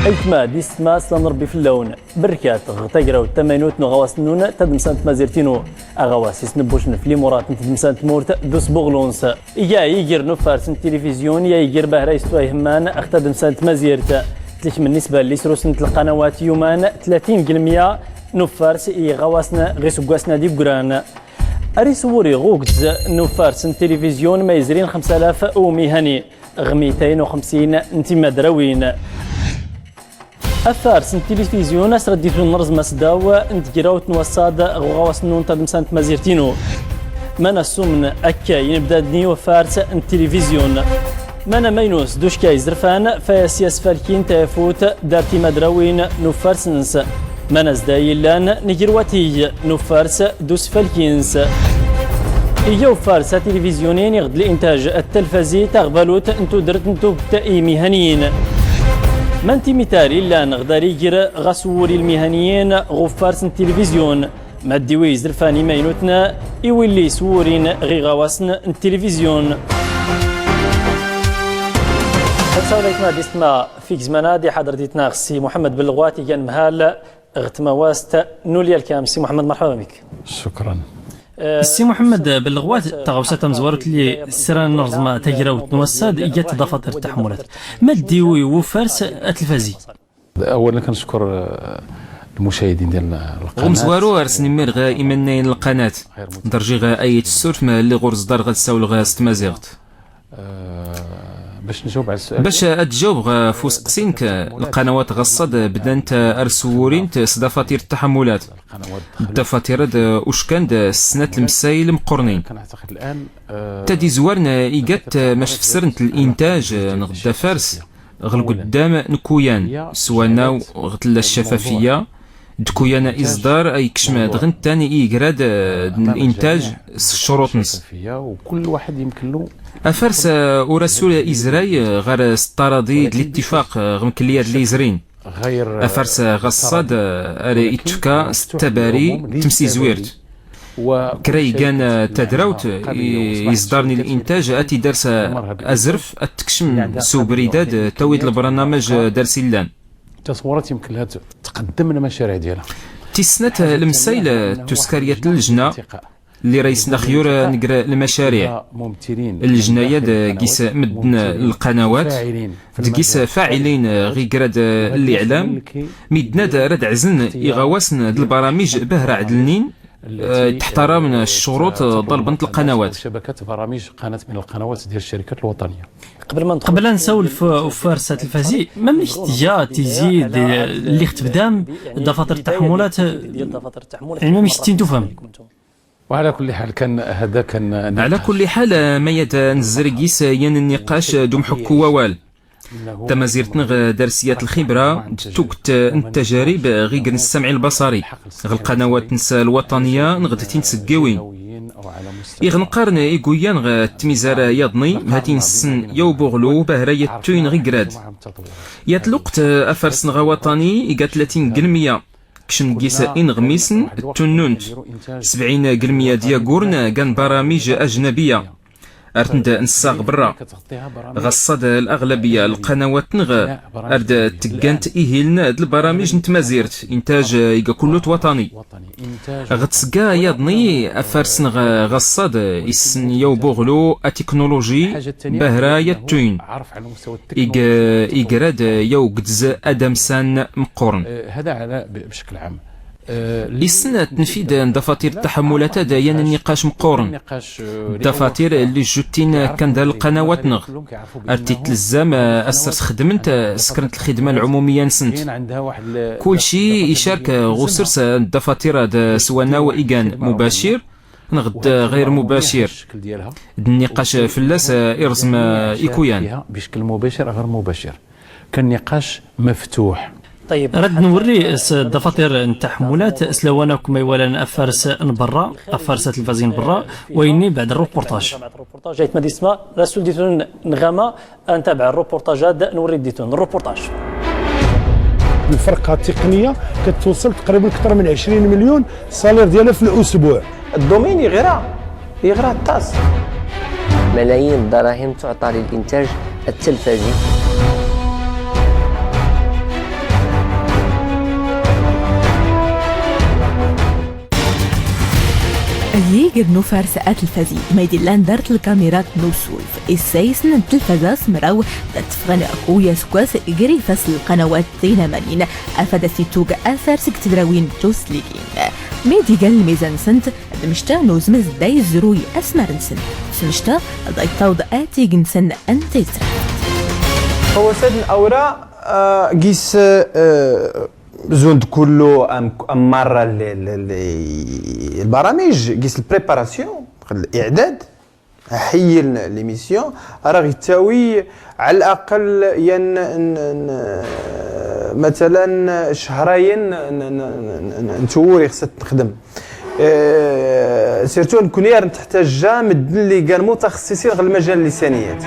ايتما ديستما سلام ربي في اللون بركات غتاقراو التمانوت نغواس نون تدمسانت مازيرتينو اغواسيس نبوش نفلي مرات تدمسانت مورت دوس بوغلونس يا يجر نفارس التلفزيون يا يجر بهرايس تويهمان اختا دمسانت مازيرت تلك بالنسبه لسروسنت القنوات يومان 30% نفارس اي غواسنا غير سكواسنا دي قران اريس وري غوكز نفارس التلفزيون ما يزرين 5000 ومهني غ 250 انتي مدروين أثار التلفزيون أسرديت النرز مسداو انتجراوت نوصاد غواص نون تدمسانت مازيرتينو مانا السمن أكا ينبدا دنيو فارس التلفزيون مانا ماينوس دوش كاي زرفان فياسياس فالكين تافوت دارتي مدراوين نوفارس ننس مانا زدايلان نجرواتي نوفارس دوس فالكينس إيجو فارس تلفزيونين يغد الإنتاج التلفزي تغبلوت انتو درت انتو بتأي مهنيين مانتي ميتاري لا نقدر يجر غسوري المهنيين غفارس التلفزيون ما ديوي زرفاني ماينوتنا يولي سورين غي غواسن التلفزيون السلام عليكم ديستما فيك زمانا دي حضرتنا سي محمد بلغواتي كان مهال غتما واست نوليا الكام سي محمد مرحبا بك. شكرا. السي محمد بالغوات تغوسات مزورت لي سران نرزما تجراوت نوساد اجت دفاتر التحملات ما ديوي وفارس التلفزي. اولا كنشكر المشاهدين ديال القناه ومزوارو ارسني مير غا ايمنين القناه درجي غا اي تسورف ما اللي غرز دار غتساول غا ست مازيغت باش نجاوب على السؤال باش تجاوب غا فوسقسينك القنوات غصد بدانت ارسورين دفاتر التحملات الدفاتر واش كان السنه المسايل مقرنين كنعتقد الان تدي زوارنا ايجات ماش فسرنت الانتاج نغدا فارس غل قدام نكويان سوانا غتلا الشفافيه دكويانا اصدار اي كشما دغن تاني ايكراد الانتاج الشروط نس وكل واحد يمكن له افرس ورسول ازراي غير استراضي الاتفاق غمكليات اللي يزرين غير افرس غصاد اري اتفكا ستباري تمسي زويرت كريغان تدراوت يصدرني الانتاج اتي درس ازرف اتكشم سوبريداد تويد البرنامج درسي اللان تصورات يمكن لها تقدم المشاريع ديالها تيسنة المسائل تسكريات اللجنة اللي رئيس نخيور نقرا المشاريع اللجنة قيس مدن القنوات قيس فاعلين غيقراد الاعلام مدنا رد عزن يغواسن البرامج بهرا عدلنين تحترم الشروط ضربنت القنوات شبكات برامج قناه من القنوات ديال الشركات الوطنيه قبل نسولف فارسة الفازي ما مليش تجا تزيد اللي تبدام دفاتر التحملات يعني ما مش تفهم. وعلى كل حال كان هذا كان على كل حال ما يد نزرقيس ين النقاش دوم حكو ووال تمازيرتنا درسيات الخبرة توكت التجارب غير السمع البصري القنوات نسا الوطنية نغدتين تسقاوين يغنقارن يقويان غا التميزارة يضني هاتين السن يوبوغلو بهراية توين غيقراد يتلقت أفرسن غا وطني يقا 30% كشن قيسا إن غميسن التنونت 70% دياغورن كان برامج أجنبية أرتند نساق برا غصد الأغلبية القنوات نغا أرد تقانت إيهلنا البرامج نتمازيرت إنتاج إيقا كله وطني غتسقا يضني أفرسن غصد إسن يوبوغلو التكنولوجي بهرا يتوين إيقراد يو قدز أدمسان مقورن هذا على بشكل عام لسنة تنفيذ دفاتر التحملات دايان النقاش مقورن الدفاتر اللي جوتين كان دار القنوات نغ ارتي تلزام اسر خدمنت سكرت الخدمه العموميه نسنت كل شيء يشارك غسرس الدفاتر سوانا وايغان مباشر نغد غير مباشر النقاش في اللاس ارسم ايكويان بشكل مباشر غير مباشر كان نقاش مفتوح طيب رد نوري الدفاتر نتاع حمولات سلوانك ما يوالن افارس برا افارس تلفزيون برا ويني بعد الروبورتاج جايت ما ديسما راسول ديتون نغامه نتابع الروبورتاجات نوري ديتون الروبورتاج. الفرقه التقنيه كتوصل تقريبا اكثر من 20 مليون صالير ديالها في الاسبوع. الدومين يغرى الطاس. ملايين الدراهم تعطى للانتاج التلفزي. يجر نفرس التلفزي ميدلان دارت الكاميرات نوسولف السايسن التلفزة سمراو تفغن أخويا سكواس جري فصل القنوات تينا مانين أفادت توق أفارس كتدراوين توسليكين ميدي قال الميزان سنت دمشتا نوزمز داي زروي أسمر نسن سنشتا داي طاود آتي جنسن أنتيسر هو سد الأوراق قيس زوند كله مرة البرامج قيس البريباراسيون الإعداد حي ليميسيون راه يتاوي على الأقل مثلا شهرين نتوري خصها تخدم سيرتو نكون تحتاج جامد اللي كان متخصصين في المجال اللسانيات.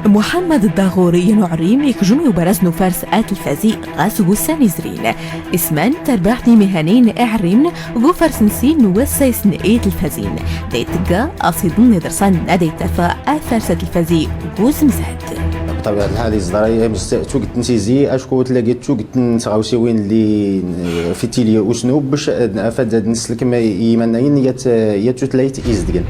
محمد الداغوري نعريم يكجم يبرز نفارس التلفزي غاس غساني زرين اسمان تربحني مهنين اعريم غفرس نسين وسايسن اي تلفزين ديتقا اصيدن ندرسان نادي تفا افارس التلفزي غوز مزهد بطبيعه الحال الزراي توقت نتيزي اشكو تلاقيت توقت نتغاوسيوين اللي في التيلي وشنو باش افاد نسلك ما يمنين يتوتلايت ازدقن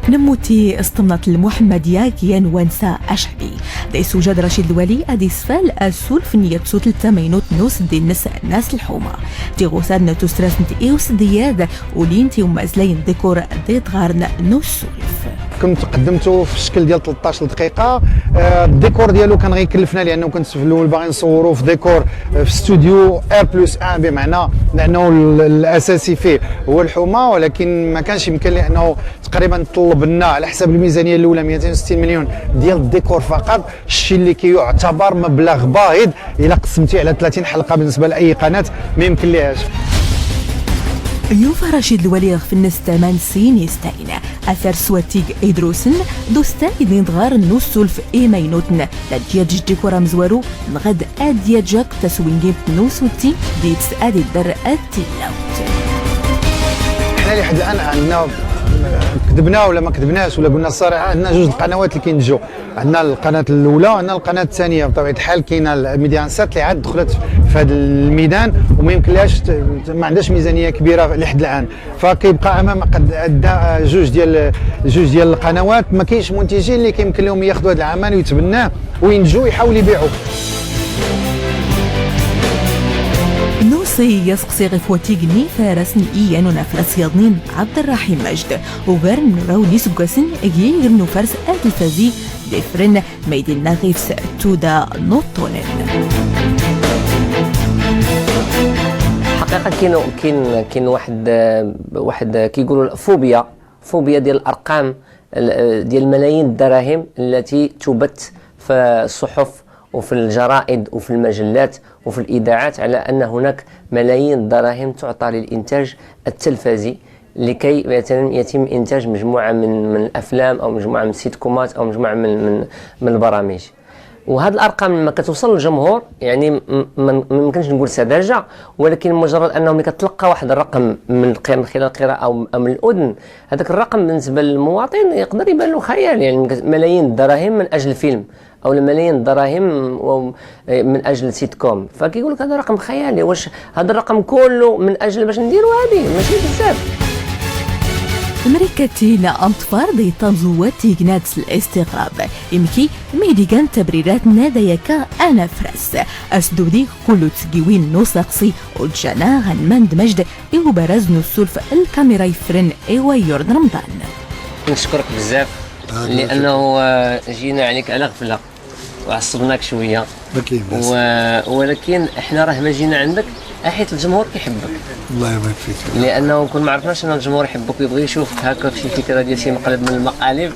نموتي استمنت المحمدية كيان وانسا أشعبي ديسو جاد رشيد الولي أدي سفال أسول في نية صوت التمينوت نوس دي الناس الحومة دي غوساد نتوستراس نتي إيوس دياد ولينتي ومازلين ديكور دي تغارن نوس سولف كنت قدمته في الشكل ديال 13 دقيقه الديكور ديالو كان غيكلفنا لانه كنت في الاول باغي نصوروا في ديكور في استوديو R+1 بمعنى لانه الاساسي فيه هو الحومه ولكن ما كانش يمكن لانه تقريبا طلب لنا على حسب الميزانيه الاولى 260 مليون ديال الديكور فقط الشيء اللي كيعتبر مبلغ باهظ الا قسمتيه على 30 حلقه بالنسبه لاي قناه ما يمكن ليهاش. يوفى رشيد الوليغ في الناس 8 سنين يستعين أثر سواتيق إدروسن دوستا إذن دغار نوسول في إيمينوتن لدياج ديكورا مزوارو نغد أدياجاك تسوينجيب نوسوتي ديتس أدي الدر التيلاوت احنا لحد الآن عندنا كذبنا ولا ما كذبناش ولا قلنا الصراحه عندنا جوج القنوات اللي كينتجوا عندنا القناه الاولى وعندنا القناه الثانيه بطبيعه الحال كاينه الميديان سات اللي عاد دخلت في هذا الميدان وما يمكنلاش ما عندهاش ميزانيه كبيره لحد الان فكيبقى امام قد جوج ديال القنوات ما كاينش منتجين اللي كيمكن لهم ياخذوا هذا العمل ويتبناه وينتجوا يحاولوا يبيعوا. نوصي يسقسي غفوتيقني فارسن إيان ونفرس يضنين عبد الرحيم مجد وغير نراو نسقسن أجير نفرس التلفزي دفرن ميدين نغيفس تودا نوطونين حقيقة كاين واحد كيقولوا فوبيا ديال الأرقام ديال ملايين الدراهم التي تبث في الصحف وفي الجرائد وفي المجلات وفي الإذاعات على أن هناك ملايين الدراهم تعطى للإنتاج التلفزي لكي مثلا يتم إنتاج مجموعة من الأفلام أو مجموعة من السيتكومات أو مجموعة من البرامج. وهذه الارقام لما كتوصل للجمهور يعني ما يمكنش نقول سذاجه ولكن مجرد انه ملي كتلقى واحد الرقم من خلال القراءه او من الاذن هذاك الرقم بالنسبه للمواطن يقدر يبان له خيال يعني ملايين الدراهم من اجل فيلم او ملايين الدراهم من اجل سيت كوم فكيقول لك هذا رقم خيالي واش هذا الرقم كله من اجل باش نديروا هذه ماشي بزاف. أمريكتين أنطفار دي تنزوات جناتس الاستغراب يمكي ميديغان تبريرات ناديكا أنا فرس أسدودي كله تسجيوين نوسقسي وجانا غنمند مجد إيو برز نسولف الكاميرا يفرن إيوا يورد رمضان. نشكرك بزاف لأنه جينا عليك على غفلة وعصبناك شوية ولكن احنا راه ما جينا عندك حيت الجمهور كيحبك. الله يبارك فيك. لانه كون ما عرفناش ان الجمهور يحبك ويبغي يشوفك هكا في شي فكره ديال شي مقلب من المقالب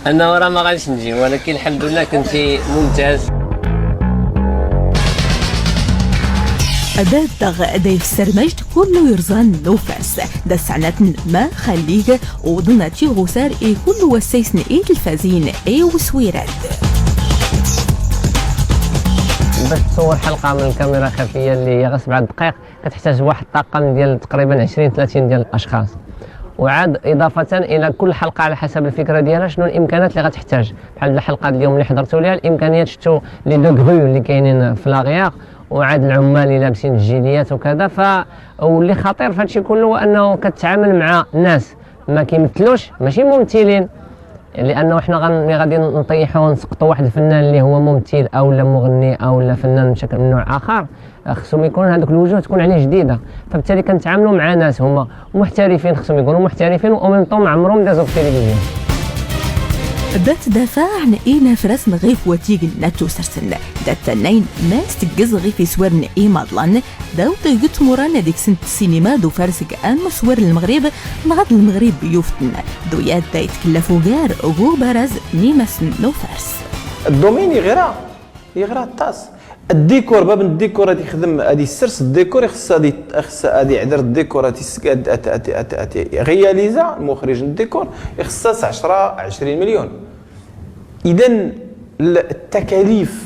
انه راه ما غاديش نجي ولكن الحمد لله كنتي ممتاز. أداة دغ دايف السرمجد كله يرزان نو فارس دا سعنات ما خليق وضناتي غسار اي كل وسيسن اي الفازين اي وسويرات. باش تصور حلقه من الكاميرا خفيه اللي هي غير 7 دقائق كتحتاج واحد الطاقم ديال تقريبا 20 30 ديال الاشخاص، وعاد اضافه الى كل حلقه على حسب الفكره ديالها شنو الامكانات اللي غتحتاج. بحال الحلقه اليوم اللي حضرتوا ليها الامكانيات شفتوا لي دو غرو اللي كاينين في لاغياغ، وعاد العمال اللي لابسين الجيليات وكذا. واللي خطير في هادشي كله هو انه كتعامل مع ناس ما كيمثلوش، ماشي ممثلين، لانه حنا غادي نطيحوا ونسقطوا واحد الفنان اللي هو ممثل او لا مغني او لا فنان بشكل من نوع اخر، خصهم يكون هذوك الوجوه تكون عليه جديده. فبالتالي كنتعاملوا مع ناس هما محترفين، خصهم يكونوا محترفين ومن طوم عمرهم دازوا في التلفزيون. دات دافع عن اينا فرس نغيف وتيق ناتو سرسن دات تنين ما استجز غيف سورن اي مادلان داو طيقت مورانا ديك سنت السينما دو فارسك ام سور المغرب نغاد المغرب يوفتن دويات دايت كلافو غار غو برز نيمس نو فارس. الدومين يغرا الطاس الديكور، باب الديكور غادي يخدم هادي السرس الديكور خص هادي عذر الديكور غياليزا المخرج الديكور يخصها 10 20 مليون. اذا التكاليف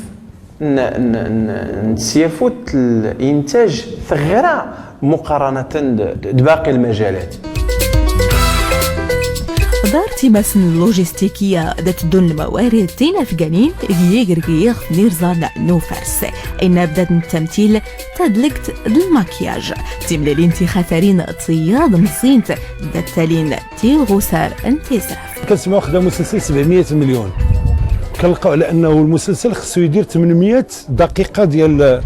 نسيفوت الانتاج ثغرة مقارنه بباقي المجالات. دارتي مسن اللوجستيكية ذات دون الموارد تين أفغانين يجرقيغ نيرزان نو فارس إن بدات التمثيل تدلقت المكياج تملالين تي خاثرين صياد مصينت ذات تالين تي غسار انتزاف. كنسمعو خدا مسلسل 700 مليون، كنلقاو على أنه المسلسل خصو يدير 800 دقيقة ديال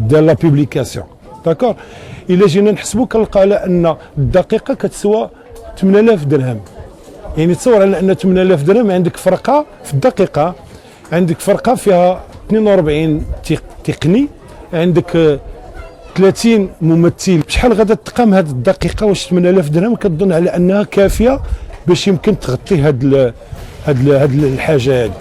لا بوبليكاسيون. داكور، إلا جينا نحسبوا كنلقى على أن الدقيقة كتسوى 8000 درهم. يعني تصور على أن 8000 درهم عندك فرقة في الدقيقة، عندك فرقة فيها 42 تقني، عندك 30 ممثل، بشحال غادا تقام هذه الدقيقة؟ واش 8000 درهم كتظن على أنها كافية باش يمكن تغطي هاد الحاجة هذه؟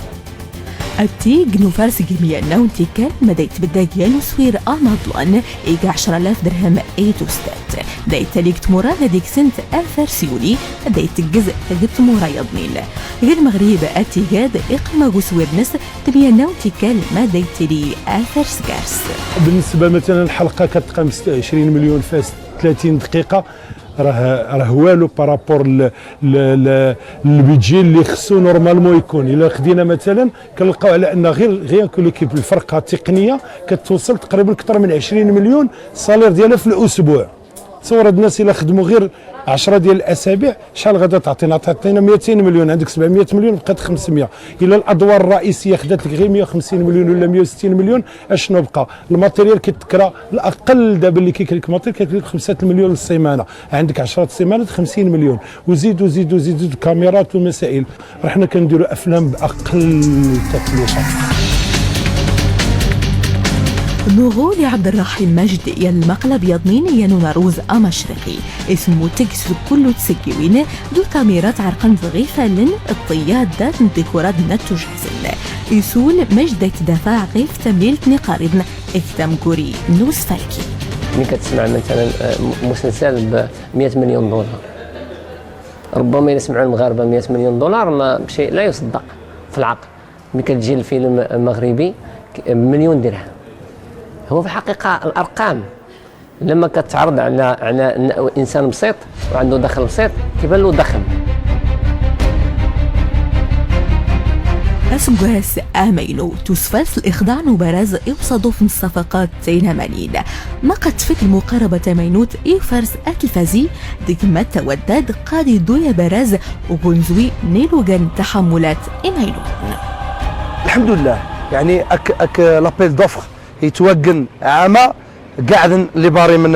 التي جنوفارس جميع نونتي كان مدى يتبدا ديالو سوير اماطلان ايقا 10000 درهم اي توستات داي تاليكت مورا هذيك سنت اثر سيولي داي تجز تجت مورا يضنين غير المغرب اتيجاد اقما سوير نس تبيا نونتي كان ما داي تلي اثر سكارس. بالنسبه مثلا الحلقه كتقام 26 مليون فاس 30 دقيقه، راه والو بارابور البيدجي اللي خصو نورمالمون يكون. الا خدينا مثلا كنلقاو على ان غير كل كيب الفرقه التقنيه كتوصل تقريبا اكثر من 20 مليون صالير ديالها في الاسبوع. تصور هاد الناس الا خدموا غير 10 ديال الاسابيع شحال غادا تعطينا 200 مليون، عندك 700 مليون بقات 500. الا الادوار الرئيسيه خدات لك غير 150 مليون ولا 160 مليون اشنو بقى؟ الماتيريال كيتكرا الاقل دابا اللي كيكري لك ماتيريال كيكري لك 5 مليون للسيمانه، عندك 10 سيمانات 50 مليون، وزيدوا كاميرات ومسائل. حنا كنديروا افلام باقل تكلفه. نغول عبد الرحيم مجد يا المقلب يضنين يا نوروز مشرقي اسمه تكس كله تسكيوين دو كاميرات عرقن ضغيفة لن الطياد ذات ديكورات نتو جهزن يسول مجد يتدافع غيف تمليلتني قاربنا اكتم كوري نوس فالكي. ملي كتسمع مثلا مسلسل ب 100 مليون دولار، ربما يسمعوا المغاربه 100 مليون دولار ما شيء لا يصدق في العقل. ملي كتجي الفيلم مغربي مليون درهم، هو في الحقيقة الأرقام لما كتعرض على إنسان بسيط وعنده دخل بسيط كيبان له ضخم. أسجاس آمينو توسفاس الإخضاع وبراز يوصدوا في الصفقات تين مانين ما قد فك المقاربة مينوت إيفارس أتلفازي ديك ما تودد قادي دويا براز وغنزوي نيلوغان تحملات إمينو. الحمد لله يعني أك لابيل دوفر يتوقن عامة قاعد لي باري من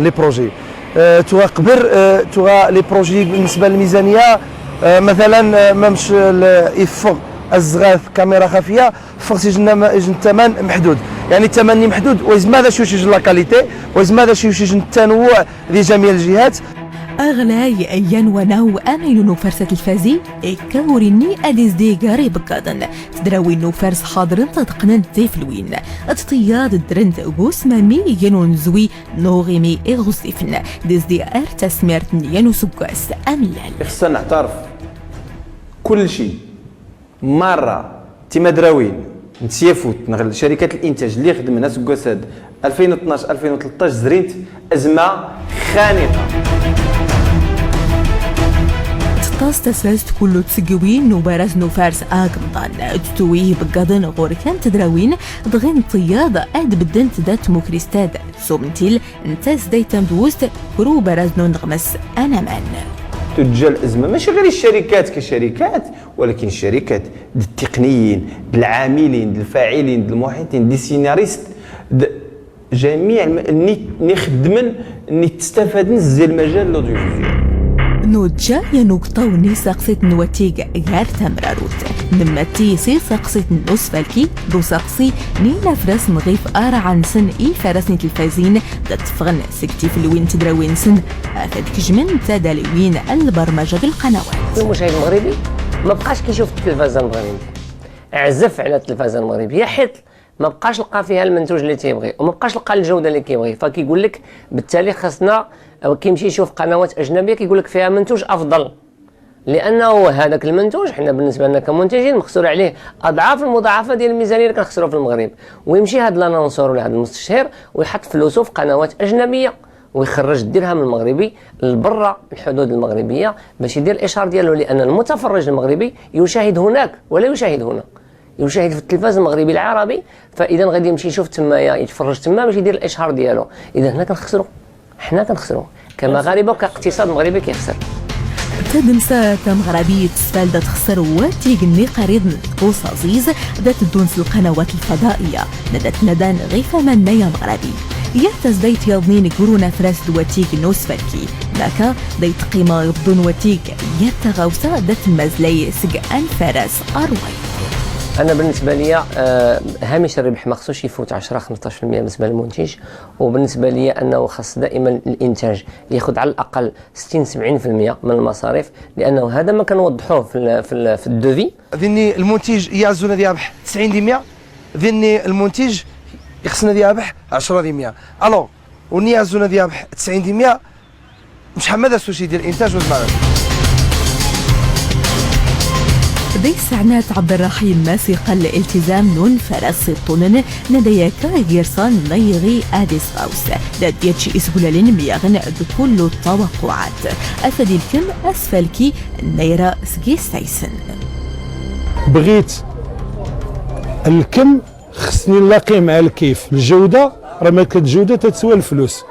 لي بروجي توا قبر توا لي بروجي بالنسبه للميزانيه مثلا مامش يفغ الزغاث كاميرا خفيه فغسي جنا الثمن محدود، يعني الثمن محدود وإذ ماذا شوشيج لا كاليتي وإذ ماذا شوشيج التنوع لجميع الجهات. أغلى أيان وناو أمين نوفرسة الفازي كوريني أديز دي غاري بكادن تدراوي نوفرس حاضرين تتقنن تيفلوين اتطياد درنت أغوس مامي ينون زوي نوغيمي إغوزيفن ديز دي تسميرتن ينو سكاس أملال خصنا نعترف كل شيء مرة تيمادراوين نتيافوت نغل شركات الانتاج اللي خدمنا سكاساد 2012 2013 زرينت ازمه خانقه تسلست كل تسقوين نوبارز نوفارس آقمطان تتويه بقادن غوركان تدراوين دغين طيادة اد بدن تدات موكريستاد سومنتيل انتاز دايتان دوست كرو بارز نغمس أنا مان تتجا الازمه ماشي غير الشركات كشركات ولكن الشركات التقنيين العاملين الفاعلين المحيطين دي سيناريست جميع اللي خدمن اللي تستفادن زي المجال الاوديوفيزيوال نوجا ينوكطاوني ساقسيت نواتيق غير تمراروت نمتي سي ساقسيت نوس فالكي دو ساقسي نينا فرس نغيف عن سن فرسني تلفازين دا تفغن سكتي في الوين تدراوين سن افاد كجمن تدالوين البرمجة بالقنوات المشاهد المغربي ما بقاش كيشوف التلفازة المغربية عزف على التلفازة المغربية حيت ما بقاش لقى فيها المنتوج اللي تيبغي وما بقاش لقى الجوده اللي كيبغي فكيقول لك بالتالي خاصنا كيمشي يشوف قنوات اجنبيه كيقول لك فيها منتوج افضل لانه هذاك المنتوج حنا بالنسبه لنا كمنتجين مخسور عليه اضعاف المضاعفه ديال الميزانيه اللي كنخسروها في المغرب ويمشي هذا الانونسور ولا هذا المستشير ويحط فلوسه في قنوات اجنبيه ويخرج الدرهم المغربي لبرا الحدود المغربيه باش يدير الاشهار ديالو لان المتفرج المغربي يشاهد هناك ولا يشاهد هنا يشاهد في التلفاز المغربي العربي فاذا غادي يمشي يشوف تمايا يتفرج تما باش يدير الاشهار ديالو اذا هنا كنخسروا حنا كنخسروا كمغاربه وكاقتصاد مغربي كيخسر تدمسا مغربية تسفال تخسر وتيقني قريض نتقوص عزيز ذات الدونس القنوات الفضائية ندت ندان غيفة من نيا مغربي يهتز ديت يضنين قرونا فراس دواتيك نوس فالكي ذاك ديت قيمة يبدون واتيك يتغوصا ذات مزلي سقان فراس أروي انا بالنسبه لي هامش الربح ما خصوش يفوت 10-15% بالنسبه للمنتج وبالنسبه لي انه خاص دائما الانتاج ياخذ على الاقل 60-70% من المصاريف لانه هذا ما كنوضحوه في الدوفي ذني المنتج يعزو نادي ربح 90% ذني المنتج يخصنا نادي ربح 10% الو وني يعزو نادي ربح 90% مش حماده سوشي ديال الانتاج والمعرفه دي سعنات عبد الرحيم ماسق الالتزام نون فرس الطنن ندياكا غيرسان نيغي اديس غاوس داديتشي اسقلالين مياغن بكل التوقعات افدي الكم اسفلكي نيرا سكي سايسن بغيت الكم خصني نلاقي مع الكيف الجوده راه ما كتجوده تتسوى الفلوس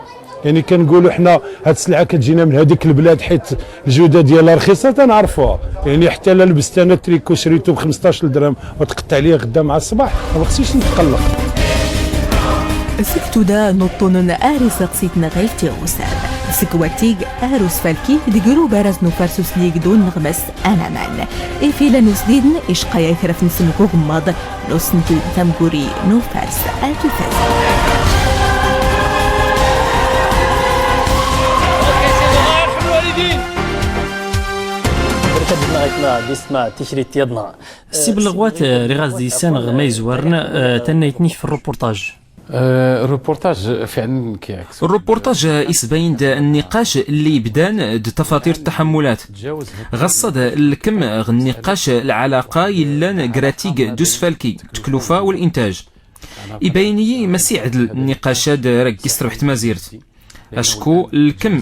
يعني كنقولوا حنا هاد السلعه كتجينا من هذيك البلاد حيت الجوده ديالها رخيصه تنعرفوها يعني حتى الا لبست انا تريكو شريتو ب 15 درهم وتقطع ليا غدا مع الصباح ما خصنيش نتقلق سكتو دا نطون اري سقسيتنا غيفتي غسال سكواتيق اروس فالكي ديقرو بارز نوفارسوس ليك دون نغمس انا مان افيلا نسديدن اشقايا يثرف نسنكو غماض نوسنتو تمقوري نوفارس الفاز ديسما تشريت يدنا السيب اللغوات رغاز ديسان غميز ورن تنيتني في الروبورتاج الروبورتاج فعلا كيعكس الروبورتاج يسبين النقاش اللي بدان تفاطير التحملات غصد الكم النقاش العلاقه يلان كراتيك دوس فالكي تكلفه والانتاج يبيني مسي عدل النقاشات ركز ربحت مازيرت اشكو الكم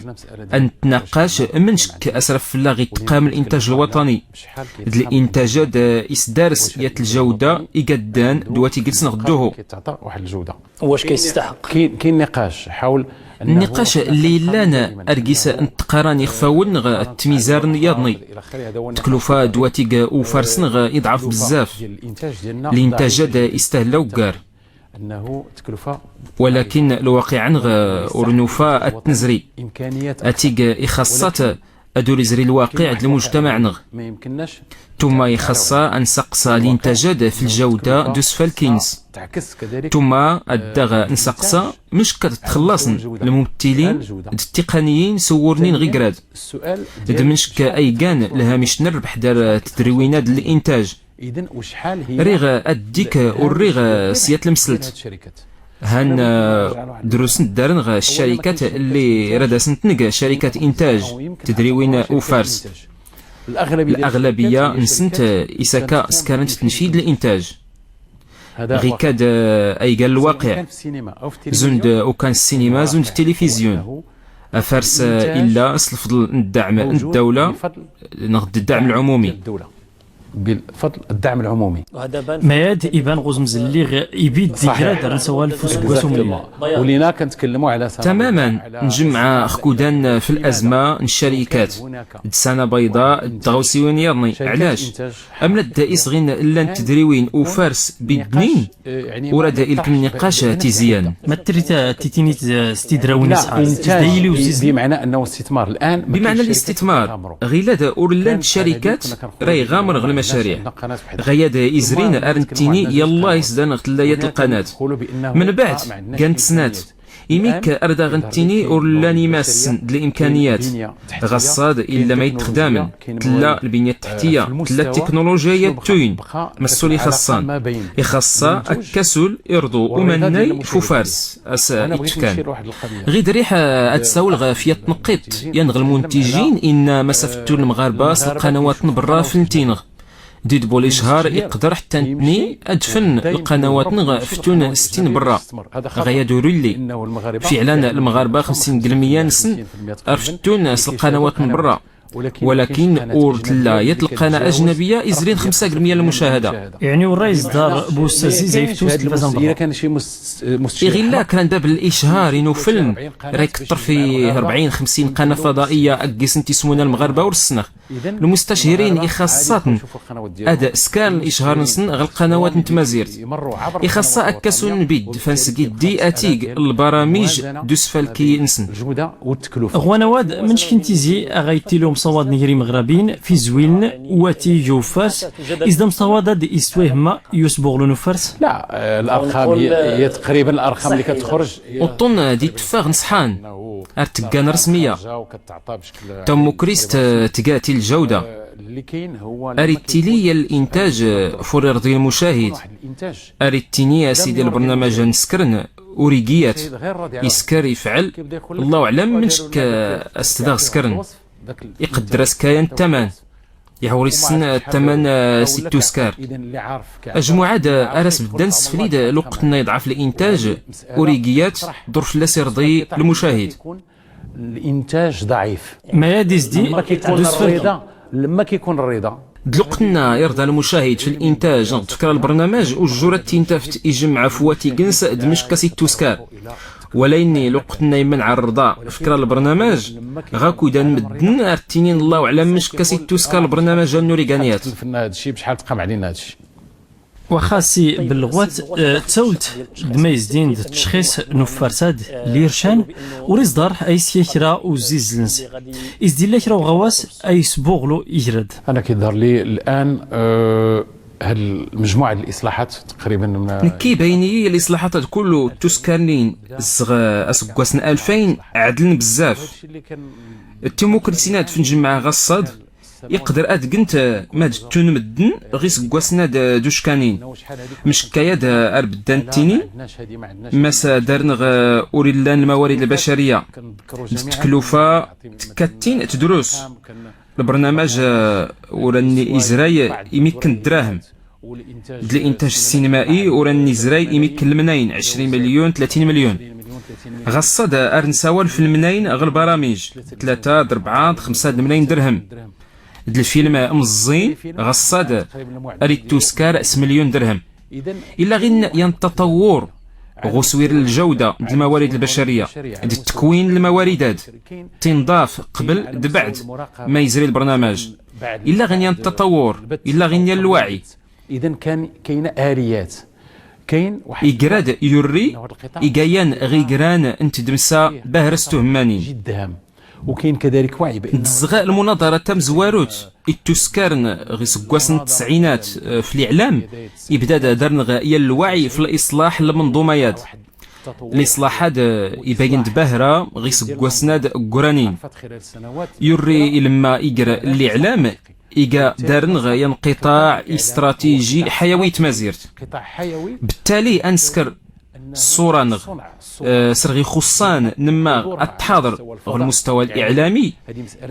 ان تناقش من شك اسرف في لاغي تقام الانتاج الوطني الانتاجات اسدارس يات الجوده يقدان دواتي جلسنا غدوه كيتعطى واحد الجوده واش كيستحق كاين نقاش حول النقاش اللي لانا ارجيس انتقراني خفاون التميزار يضني تكلفه دواتي وفرسن يضعف بزاف الانتاجات يستهلاو كار انه تكلفه ولكن الواقع عنغ ورنوفا التنزري اتيق اخصات أدو لزري الواقع د المجتمع نغ ما يمكنناش ثم يخصا أن سقصا الإنتاجات في الجودة دو سفالكينز تعكس كذلك ثم الدغا نسقسا مش كتخلصن الممثلين التقنيين سورنين غيكراد السؤال دمشق أي كان لها مش نربح دار تدريوينات الإنتاج اذا وشحال هي ريغ أديك وريغ سيات المسلت الشركات هان دروسن دارن غا الشركات اللي ردسن تنقى شركات إنتاج تدريوين وفارس الأغلبية نسنت إساكا سكارنت تنفيذ الإنتاج غيكاد أي قال الواقع زند وكان السينما زند التلفزيون أفارس إلا أصل الدعم الدولة نغد الدعم العمومي بفضل الدعم العمومي ما ياد إبان غوز مزليغ يبيد ديكرا دار سوال فوسكوسوم ولينا كنتكلموا على تماما نجمع خكودان في الأزمة الشركات دسانة بيضاء الدغوسيوين يرني علاش أملا الدائس غين إلا تدريوين وفارس بدنين ورد إلك النقاش تيزيان ما تريت تيتيني استدراوني بمعنى أنه استثمار الآن بمعنى الاستثمار غيلاد أورلان الشركات راي غامر غل المشاريع غياد إزرين أرنتيني يلا يسدان غتلايات القناة من بعد كانت سنات إميك أردا غنتيني أورلاني ماسن الإمكانيات غصاد إلا ما يتخدامن تلا البنية التحتية تلا التكنولوجيا توين مسؤولي خاصان يخصا الكسول إرضو ومناي فوفارس أسا إتفكان غيد ريحة أتساول في التنقيط ينغ المنتجين إن مسافتو المغاربة القنوات برا في التينغ ديد بول إشهار يقدر حتى نتني أدفن القنوات نغ فتون 60 برا غيادو ريلي فعلا المغاربة 50% نسن أرفتون القنوات من برا ولكن أورتلا يتلقانا أجنبية إزرين 5% للمشاهدة يعني والرئيس دار بوسازي زي فتوس تلفزيون برا كان شي إغلا كان داب الإشهار إنه فيلم راي كتر في 40-50 قناة فضائية أكيس انت يسمونا المغاربة ورسنخ المستشهرين إخاصة أداء سكان الإشهار نسن غير القنوات نتمازيرت إخاصة أكاسون بيد فانسكي دي أتيق البرامج دوس فالكي نسن الجودة والتكلفة غوانواد منش كنتيزي أغايتي لهم صواد نجري مغربين في زوين واتي جو فارس إزدام صواد دي إستويهما يسبغ لنو فارس لا الأرقام هي تقريبا الأرقام اللي كتخرج وطن دي تفاغ نصحان ارتقان رسمية تم كريست تقاتل الجودة اللي كاين هو أريتيلي الإنتاج فور يرضي المشاهد أريتيني يا سيدي البرنامج نسكرن أوريجيات يسكر يفعل الله أعلم منشك استداغ سكرن يقدر سكاين الثمن يحوري السن الثمن 6 سكار أجمعاد أرس بدان سفليد لقتنا يضعف الإنتاج أوريجيات ظرف لا سيرضي المشاهد الإنتاج ضعيف ما يديز دي لما كيكون الرضا دلقنا يرضى المشاهد في الإنتاج تفكر البرنامج وجورة تنتفت يجمع فواتي جنس دمشق 6 سكار وليني لقتنا يمنع الرضا فكرة البرنامج غاكو دان مدن ارتينين الله أعلم مش كاسيتو سكا البرنامج النوريغانيات تلفنا هادشي بشحال تقام علينا هادشي وخاصي بالغوات تسولت دميز دين تشخيص نفرساد ليرشان وريز دار اي سيكرا وزيزلنس ازدي لكرا وغواس اي سبوغلو يجرد انا كيظهر لي الان هاد المجموعه الاصلاحات تقريبا نكي بيني الاصلاحات كله تسكانين اسكواسن 2000 عدلن بزاف الديمقراطيات في الجماعه غصاد يقدر ادقنت ما جتون مدن غير سكواسنا دوشكانين مش كياد اربدانتيني مسا دارنغ اوريلان الموارد البشريه التكلفه تكاتين تدرس البرنامج وراني إزراي يمكن الدراهم الانتاج السينمائي وراني إزراي يمكن المناين 20 مليون 30 مليون غصد ارنساول في المناين غير البرامج 3 4 5 ملايين درهم الفيلم مزين غصد اريد تسكار 6 مليون درهم الا غير ينتطور غسوير الجودة الموارد البشرية التكوين المواردات تنضاف قبل دبعد ما يزري البرنامج إلا غنيا التطور إلا غنيا الوعي إذا كاين آليات كاين واحد إقراد يوري إقايان غيقران انت دمسا باهرستو همانين جد هام وكاين كذلك وعي بان تزغاء المناظرة تم زواروت التسكرن غي سكواسن التسعينات في الإعلام يبدا دارن غاية الوعي في الإصلاح المنظوميات الإصلاحات يبين دبهرة غي سكواسناد قرانين يوري لما يقرا الإعلام إيجا دارن غاية انقطاع استراتيجي حيوي تمازيرت بالتالي أنسكر الصورة نغ سرغي خصان نما التحاضر على المستوى الإعلامي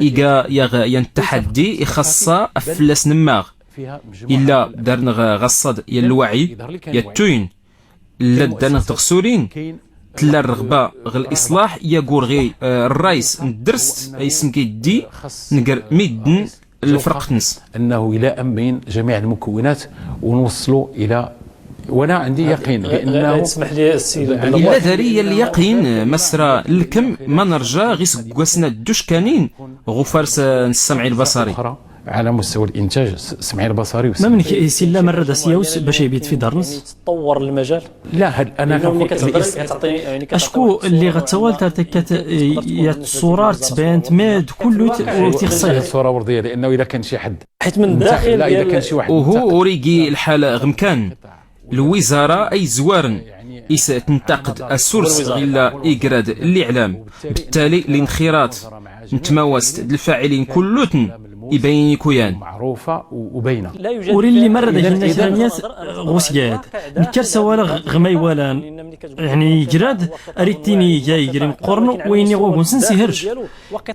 إيجا يغاية التحدي يخصى أفلاس نماغ إلا دارن غصد الوعي يتوين إلا دارن تغسورين تلا الرغبة غ الإصلاح يقول غي الرئيس ندرست يسمكي دي نقر ميدن الفرق نس انه يلائم بين جميع المكونات ونوصلوا الى وانا عندي يقين بانه اسمح لي السيد إلا داري اليقين مسرى الكم ما نرجع غي سكواسنا الدوش كانين غفارس السمعي البصري على مستوى الانتاج السمعي البصري ما من سلا مرة سياوس باش يبيت في دارنس تطور المجال. لا هل انا اشكو اللي غتوال ترتكت يا الصورة تبانت ماد كله تيخصها الصورة وردية لانه اذا كان شي حد حيت من داخل لا اذا كان شي واحد وهو اوريجي الحالة غمكان الوزارة اي زوارن إيس تنتقد السورس غيلا إيجراد الإعلام بالتالي الانخراط نتماوست الفاعلين كلوتن يبين كويان معروفة وبينة وري اللي مرة داك الناس غوسياد نكر سوالا غماي والان يعني جراد اريتيني جاي يجري مقرن ويني غوكون سنسيهرش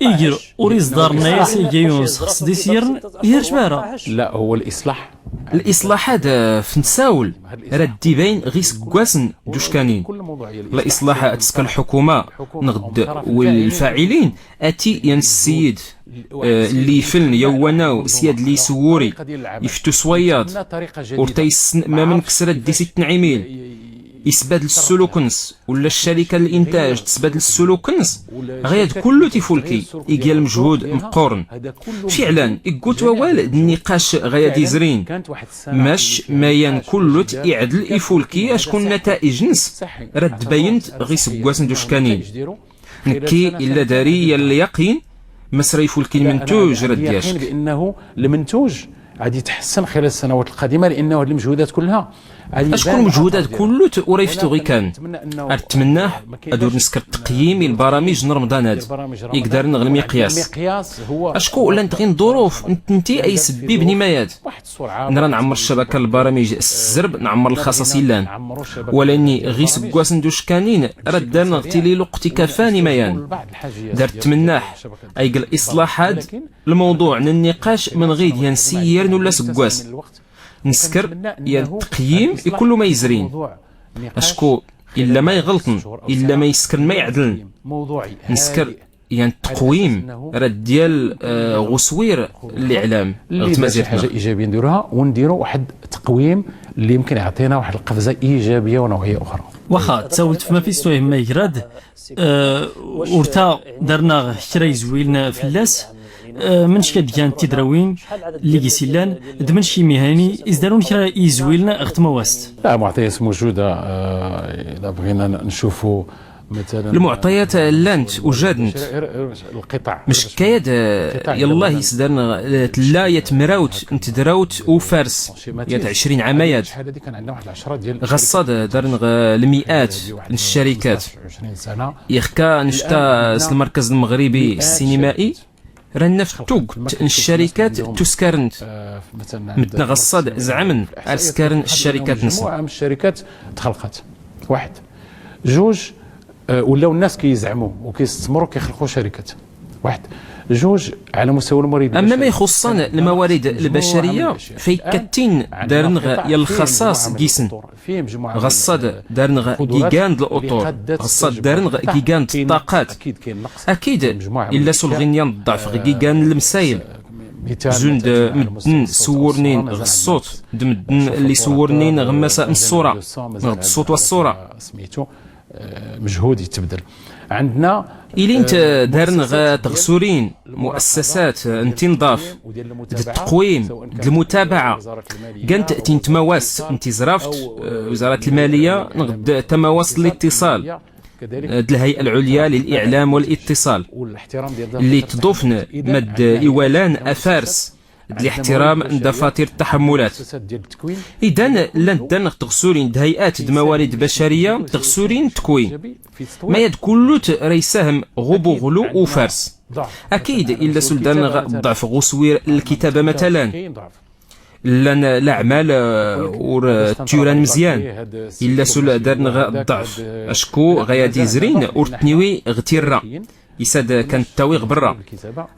يجر وريز دار الناس جايونس خص دي سيرن يهرش بارا لا هو الإصلاحات في نساول ردي بين غيس كواسن دوشكانين الإصلاحات تسكن الحكومة نغد والفاعلين أتي ينسيد اللي فلن يواناو سياد لي سوري يفتو سويات ورتيس ما من كسرة دي 6 عميل يسبدل السلوكنس ولا الشركة الإنتاج تسبدل السلوكنس غير كله تيفولكي يجي المجهود مقورن فعلا يقول توال النقاش غير ديزرين ماش مايان كله يعدل يفولكي اشكون نتائج نس رد بينت غي سكواسن دوشكانين نكي إلا داري اليقين مسرى يفولكي المنتوج رد ياشك بأنه المنتوج غادي يتحسن خلال السنوات القادمة لأنه هذه المجهودات كلها اشكون المجهودات كله وريفتو غي كان اتمناه ادور نسكر تقييم البرامج رمضان يقدر نغل المقياس اشكو ولا نتغي ظروف نتي اي سبي بنمايات نرى نعمر الشبكه البرامج الزرب نعمر الخصاصيلان ولاني غي سكواس ندوش كانين رد نغتيلي لقتي كفاني ميان درت تمناح اي الاصلاحات الموضوع النقاش من غيد ينسير ولا سكواس نسكر يا التقييم كل ما يزرين اشكو الا ما يغلطن الا ما يسكر ما يعدلن نسكر يعني التقويم راه ديال غسوير الاعلام اللي حاجه ايجابيه نديروها ونديروا واحد التقويم اللي يمكن يعطينا واحد القفزه ايجابيه ونوعيه اخرى واخا تسولت فما في ستوي ما يجراد ورتا درنا شري زويلنا في اللاس من شكل ديان تدراوين اللي يسيلان دمن شي مهني ازدارون كرا يزويلنا اختمواست لا معطيات موجوده اذا بغينا نشوفوا مثلا المعطيات لانت وجادنت القطع مش كايد يلا يسدرنا لا يتمراوت نتدراوت وفارس يات 20 عاميات هذه كان عندنا واحد 10 ديال غصاد درن المئات من الشركات 20 سنه يخكا نشتا المركز المغربي السينمائي رانا في توك الشركات تسكرنت متنغصد زعمن اسكرن الشركات نسا مجموعه من الشركات تخلقت واحد جوج ولاو الناس كيزعموا وكيستثمروا كيخلقوا شركات واحد جوج على مستوى الموارد اما ما يخصن الموارد البشريه في كتين دارنغ يا الخصاص جيسن غصد دارنغ جيجاند الاطور غصد دارنغ جيجاند الطاقات اكيد الا سولغينيان الضعف جيجان المسايل زند مدن سورنين غصوت مدن اللي سورنين غمسا الصوره الصوت والصوره سميتو مجهود يتبدل عندنا إلي انت دارن تغسورين مؤسسات انتنضاف التقويم المتابعة كانت تنتمواس انت زرافت وزارة المالية نغد تمواس الاتصال الهيئة العليا للإعلام والاتصال اللي تضوفن مد إيوالان أفارس الاحترام دفاتر التحملات. إذن لن تنغ تغسولين هيئات موارد بشرية تغسولين تكوين ما يد كله ريسهم غبو غلو وفارس. أكيد إلا سلدان ضعف غسوير الكتابة مثلا لان الأعمال ور تيوران مزيان إلا سلدان ضعف أشكو غيادي زرين ورتنيوي غتيرا يساد كانت تاويغ برا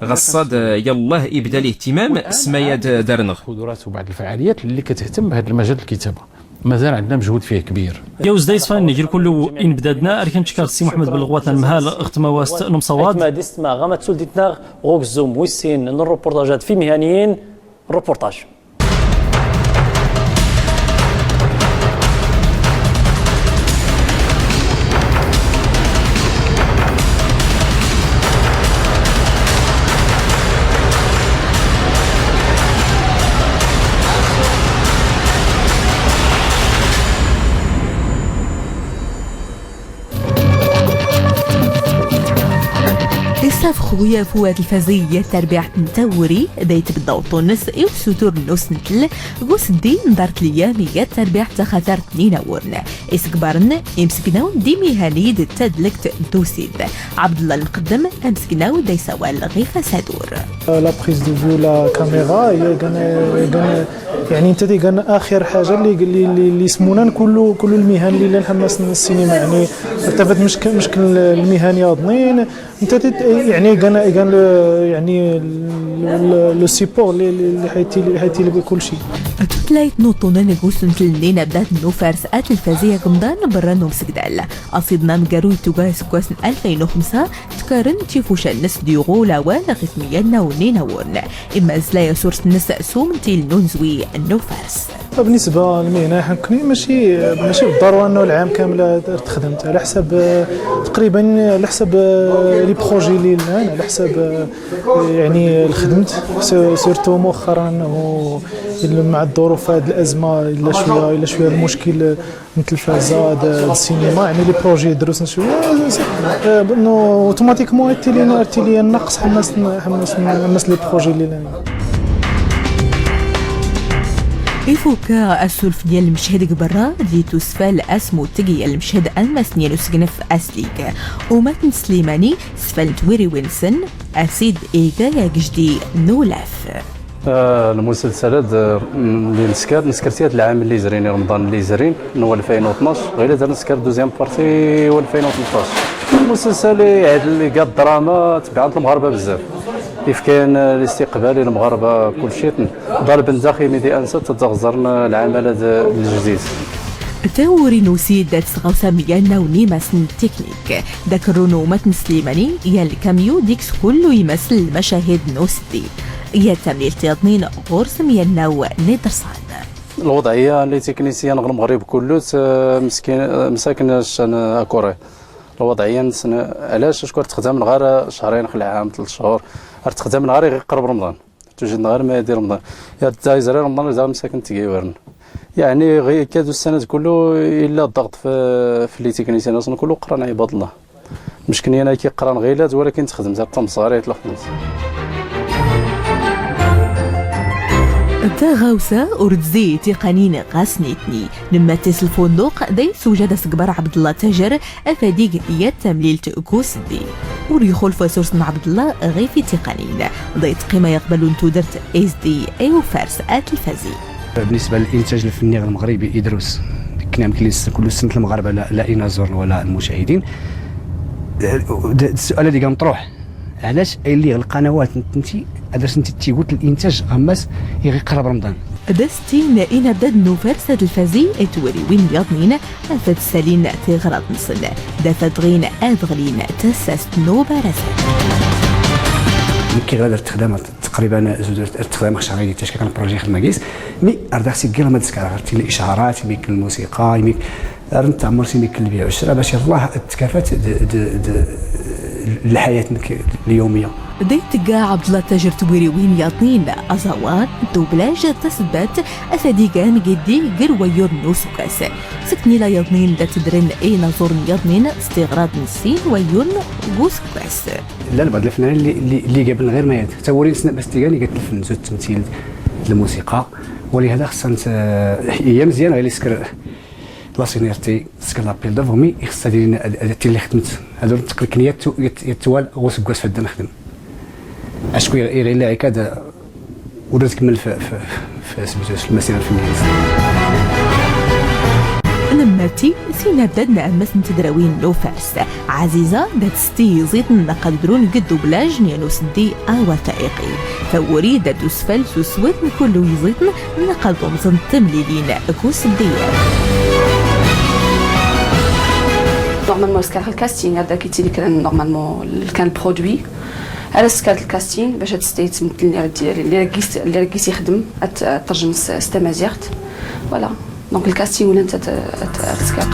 غصاد يالله يبدا الاهتمام سماياد دارنغ قدرات وبعض الفعاليات اللي كتهتم بهذا المجال الكتابه مازال عندنا مجهود فيه كبير. يوز دايس فان نجي كله إن بدادنا أركن تشكر السي محمد بالغوات المهال اخت مواست نم صواد ما ديست ما غامت سولدتنا غوك زوم ويسين الروبورتاجات في مهنيين روبورتاج. إصاف خويا فواد الفازية تربيع تنتوري دايت بالضوء تونس إيو سوتور نوس نتل غوس دي ندارت ليامية تربيع تخاثر تنين ورنا إسكبارن إمسكناو دي ميهاني دي تدلكت دوسيد عبد الله المقدم أمسكناو داي سوال غيفة سادور لا بريز دو فيو لا كاميرا يعني انت كان اخر حاجه اللي يسمونا كل المهن اللي نحمس السينما يعني ارتفعت مشكل المهن ياضنين انت يعني كان يعني لو سيبور اللي حيتي كل شيء تلايت نوطونا نقوس نتلنينا بدات نوفارس الفازية قمضان برانو مسكدال أصيدنا نقارو توغاس كواسن 2005 تكارن تيفوش الناس ديغو لاوان غثميا ناونينا ورن إما زلايا سورس الناس سوم تيل نونزوي النوفارس بالنسبة للمهنة حكني ماشي بالضرورة أنه العام كامل تخدمت على حسب تقريبا على حسب لي بروجي اللي الآن على حسب يعني خدمت سيرتو مؤخرا أنه مع الظروف هذه الأزمة إلا شوية المشكل من التلفازة السينما يعني لي بروجي دروسنا شوية أنه أوتوماتيكمون أرتيلي النقص حمس لي بروجي اللي الآن إفوكا السلف ديال المشهد قبرا دي توسفال اسمو تقي المشهد المسنية لسقنف أسليك وماتن سليماني سفال تويري وينسن أسيد إيجا يجدي نولاف المسلسلات اللي نسكرتيات العام اللي زرين رمضان اللي زرين هو 2012 غير دار نسكر دوزيام بارتي و 2013 المسلسل اللي قاد الدراما تبعت المغاربه بزاف كيف كان الاستقبال المغاربه كل شيء ضرب داخل ميدي انسات تتغزرنا العمل الجديد تاوري نوسي دات صغوصا ميانا ونيماسن تكنيك داك الرونو ماتن سليماني يال كاميو ديكس كله يمثل المشاهد نوسدي يا تمليل تيضنين غرس ميانا ونيدرسان الوضعيه اللي تكنيسيان المغرب كله مساكن انا كوري الوضعيه علاش شكون تخدم غير شهرين خلال عام 3 شهور تخدم غير يقرب رمضان توجد غير ما يدير رمضان يا تايزر رمضان زعما مساكن تيورن يعني غير كادو السنه كله الا الضغط في لي تكنيسيان اصلا كله قران عباد الله مشكل انا كيقران غيلات ولكن تخدم حتى التمصاري تلخص تغاوسا أردزي تقنين غاسنيتني لما تسل فندق داي سوجد سكبر عبد الله تاجر أفاديق يتمليل تأكوس دي وريخول فاسورس عبد الله غير في تقنين ضيت قيمة يقبلون تودرت إس دي أيو فارس الفازي بالنسبة للإنتاج الفني المغربي إدروس كنا مكليس كل سنة المغاربة لا إنازور ولا المشاهدين السؤال اللي قام مطروح علاش اللي القنوات انتي ادرس انت تيقول الانتاج غماس يقرب رمضان دستين إن بدد نوفرس الفازي اتوري وين يضنين أفد سالين تغرض نصن دافد غين أبغلين تساست نوبارسة كي غادر تخدم تقريبا تخدم شهرين تاش كان بروجي خدمه كيس مي ارداك سي كيلا ما تسكر غير الاشعارات ميك الموسيقى ميك رنت عمرتي ميك البيع والشراء باش الله تكافات الحياه اليوميه ديت قاع عبد الله تاجر تويريوين ياطنين أزوان دوبلاج تثبت أفاديقان قدي قرويور نوسوكاس سكني لا ياطنين دا تدرن أي نظر ياطنين استغراض نسين ويون غوسكاس. لا بعض الفنانين اللي قبل غير ما يد تورين سنة باستيقاني قالت الفن زود التمثيل الموسيقى ولهذا خصنا هي مزيان غير يسكر لا سينيرتي سكر لابيل دافور مي خصها دير هادتي اللي خدمت هادو التكنيكيات يتوال غوس كواس فدا نخدم اشكو غير لا هكا ولا تكمل في المسيره الفنيه. نماتي سينا بدنا أمس نتدراوين لو فارس عزيزة دات ستي زيتن نقدرون قد دوبلاج نيانو سدي وثائقي فوري دات سفل سوسوت كلو يزيتن نقلبهم زنتم ليلين أكو سدية. نورمالمون كان الكاستينغ هذا كيتيلي كان نورمالمون كان البرودوي على سكات الكاستينغ باش تستي تمثل اللي ركيس يخدم ترجم ستامازيغت فوالا دونك الكاستينغ ولا انت تسكات.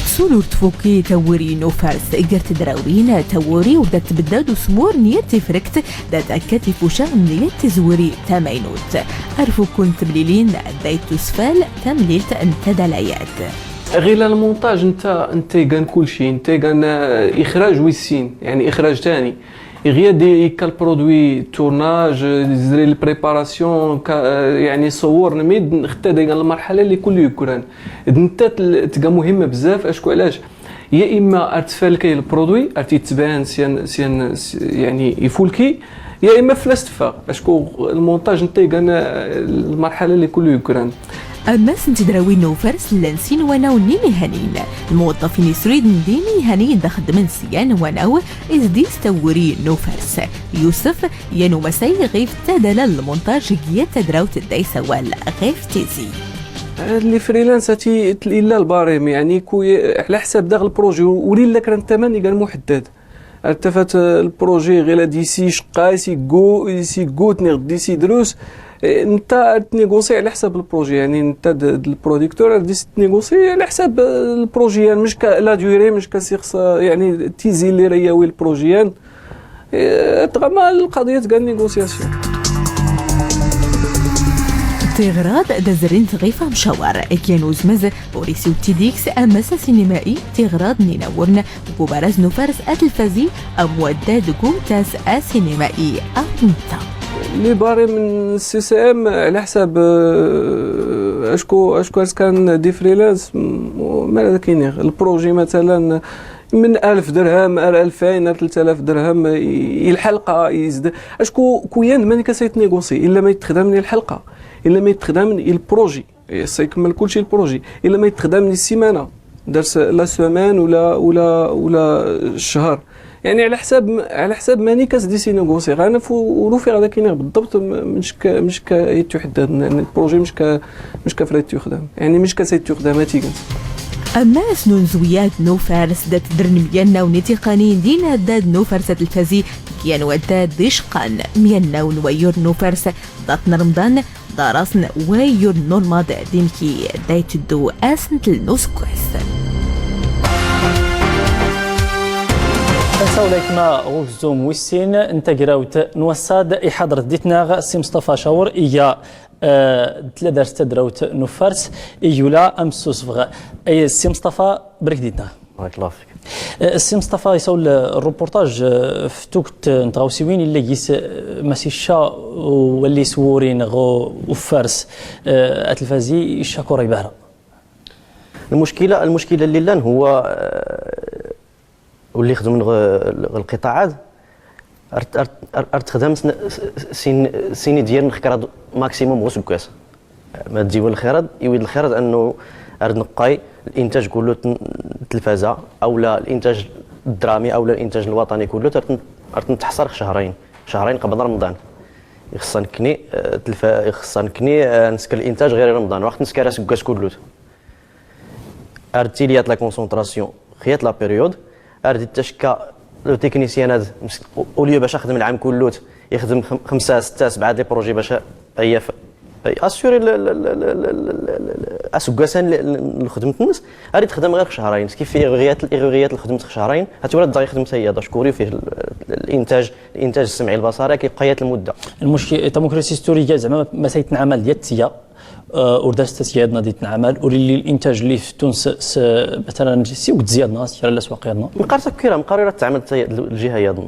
تسولو تفوكي توري نو فارس قرت دراوين توري ودات تبداد سمور نيتي فركت دات اكاتي فوشا نيتي زوري تامينوت عرفو كنت بليلين دايتو سفال تمليلت انت دلايات. غير المونتاج انت كان كل شيء انت كان اخراج ويسين يعني اخراج ثاني غير دي كالبرودوي تورناج زري البريباراسيون يعني صور نميد ختا ديك المرحله اللي كل يكران انت تلقى مهمه بزاف اشكو علاش يا اما ارتفالكي البرودوي ارتي تبان سيان يعني يفولكي يا اما فلاستفا اشكو المونتاج انت كان المرحله اللي كل يكران. أما سنتدراوين نو فارس لانسين وناو نيمي هانين الموظفين يسريد نديمي هانين داخد من سيان وناو إزدي استوري نو فارس يوسف يانو مساي غيف تادلا المونتاج جيا تدراو تداي سوال غيف تيزي اللي فريلانساتي إلا الباريم يعني كوي على حساب داخل البروجي وليلا كان الثمن كان محدد ارتفت البروجي غير ديسي شقا سي غوتني ديسي دروس انت تنيغوسي على حساب البروجي يعني انت البروديكتور ديس تنيغوسي على حساب البروجيان مش لا ديوري مش كسيخص يعني تيزي اللي رياوي البروجيان تغمى القضيه كاع نيغوسياسيون. تغراد دازرين تغيفة مشاور كانوا زمز بوريسيو تيديكس أمس سينمائي تغراد نيناورن وبارز نفارس الفازي أموداد قوتاس السينمائي أمتا لي باري من السي سي ام على حساب اشكو كان دي فريلانس ما كاين البروجي مثلا من 1000 درهم 2000 3000 درهم الحلقه يزيد اشكو كويان ماني كاسيت نيغوسي الا ما يتخدم لي الحلقه الا ما يتخدم لي البروجي سيكمل كلشي البروجي الا ما يتخدم لي السيمانه درس لا سيمان ولا الشهر يعني على حساب ماني كاس دي سي نيغوسي انا ولو في هذا كاين بالضبط مش يتحدد البروجي مش كفريت يخدم يعني مش كاسيت يخدم تيغنت. أما سنون زويات نو فارس دات درن ميانا ونيتي قانين دينا داد نو فارسة الفازي كيان وداد ديشقان ميانا ونويور نو فارسة داتنا رمضان داراسن ويور نورماد ديمكي دايت دو أسنت النسكوس. سوليكنا غوزوم ويسين انت قراوت نوساد إحضر ديتنا سي مصطفى شاور إيا تلادر تدراوت نفرس إيولا أمسوس فغا أي سي مصطفى برك ديتنا بارك الله فيك. السي مصطفى يسول الروبورتاج في توكت نتغاوسيوين اللي يس مسيشا واللي سورين غو وفارس التلفازي شاكوري بهرا. المشكلة اللي لان هو واللي يخدم القطاعات تخدم سيني ديال نخكراد ماكسيموم غوس كاس ما تجيب الخيرات يويد الخيرات انه ارد نقاي الانتاج كله التلفازه او لا الانتاج الدرامي او لا الانتاج الوطني كله تحصر شهرين قبل رمضان خصنا نكني نسكر الانتاج غير رمضان وقت نسكر راس كاس كله ارتيليات لا كونسونطراسيون خيات لا بيريود ارد التشكا لو تكنيسيان هذا اوليو باش يخدم العام كله يخدم 5 6 7 دي بروجي باش هي اسيوري اسكاسان لخدمه الناس غادي تخدم غير شهرين كيف في الاغريات اللي خدمت خشهرين هتولد دغيا خدمت هي شكوري فيه الانتاج السمعي البصري كيبقى المده. المشكل الديمقراطيه السوريه زعما ما سيتنعمل ديال التيا وردست سيادنا ديال العمل ولي الانتاج اللي في تونس مثلا سيوك زياد ناس على الاسواق ديالنا مقارنه كبيره مقارنه تعمل الجهه يظن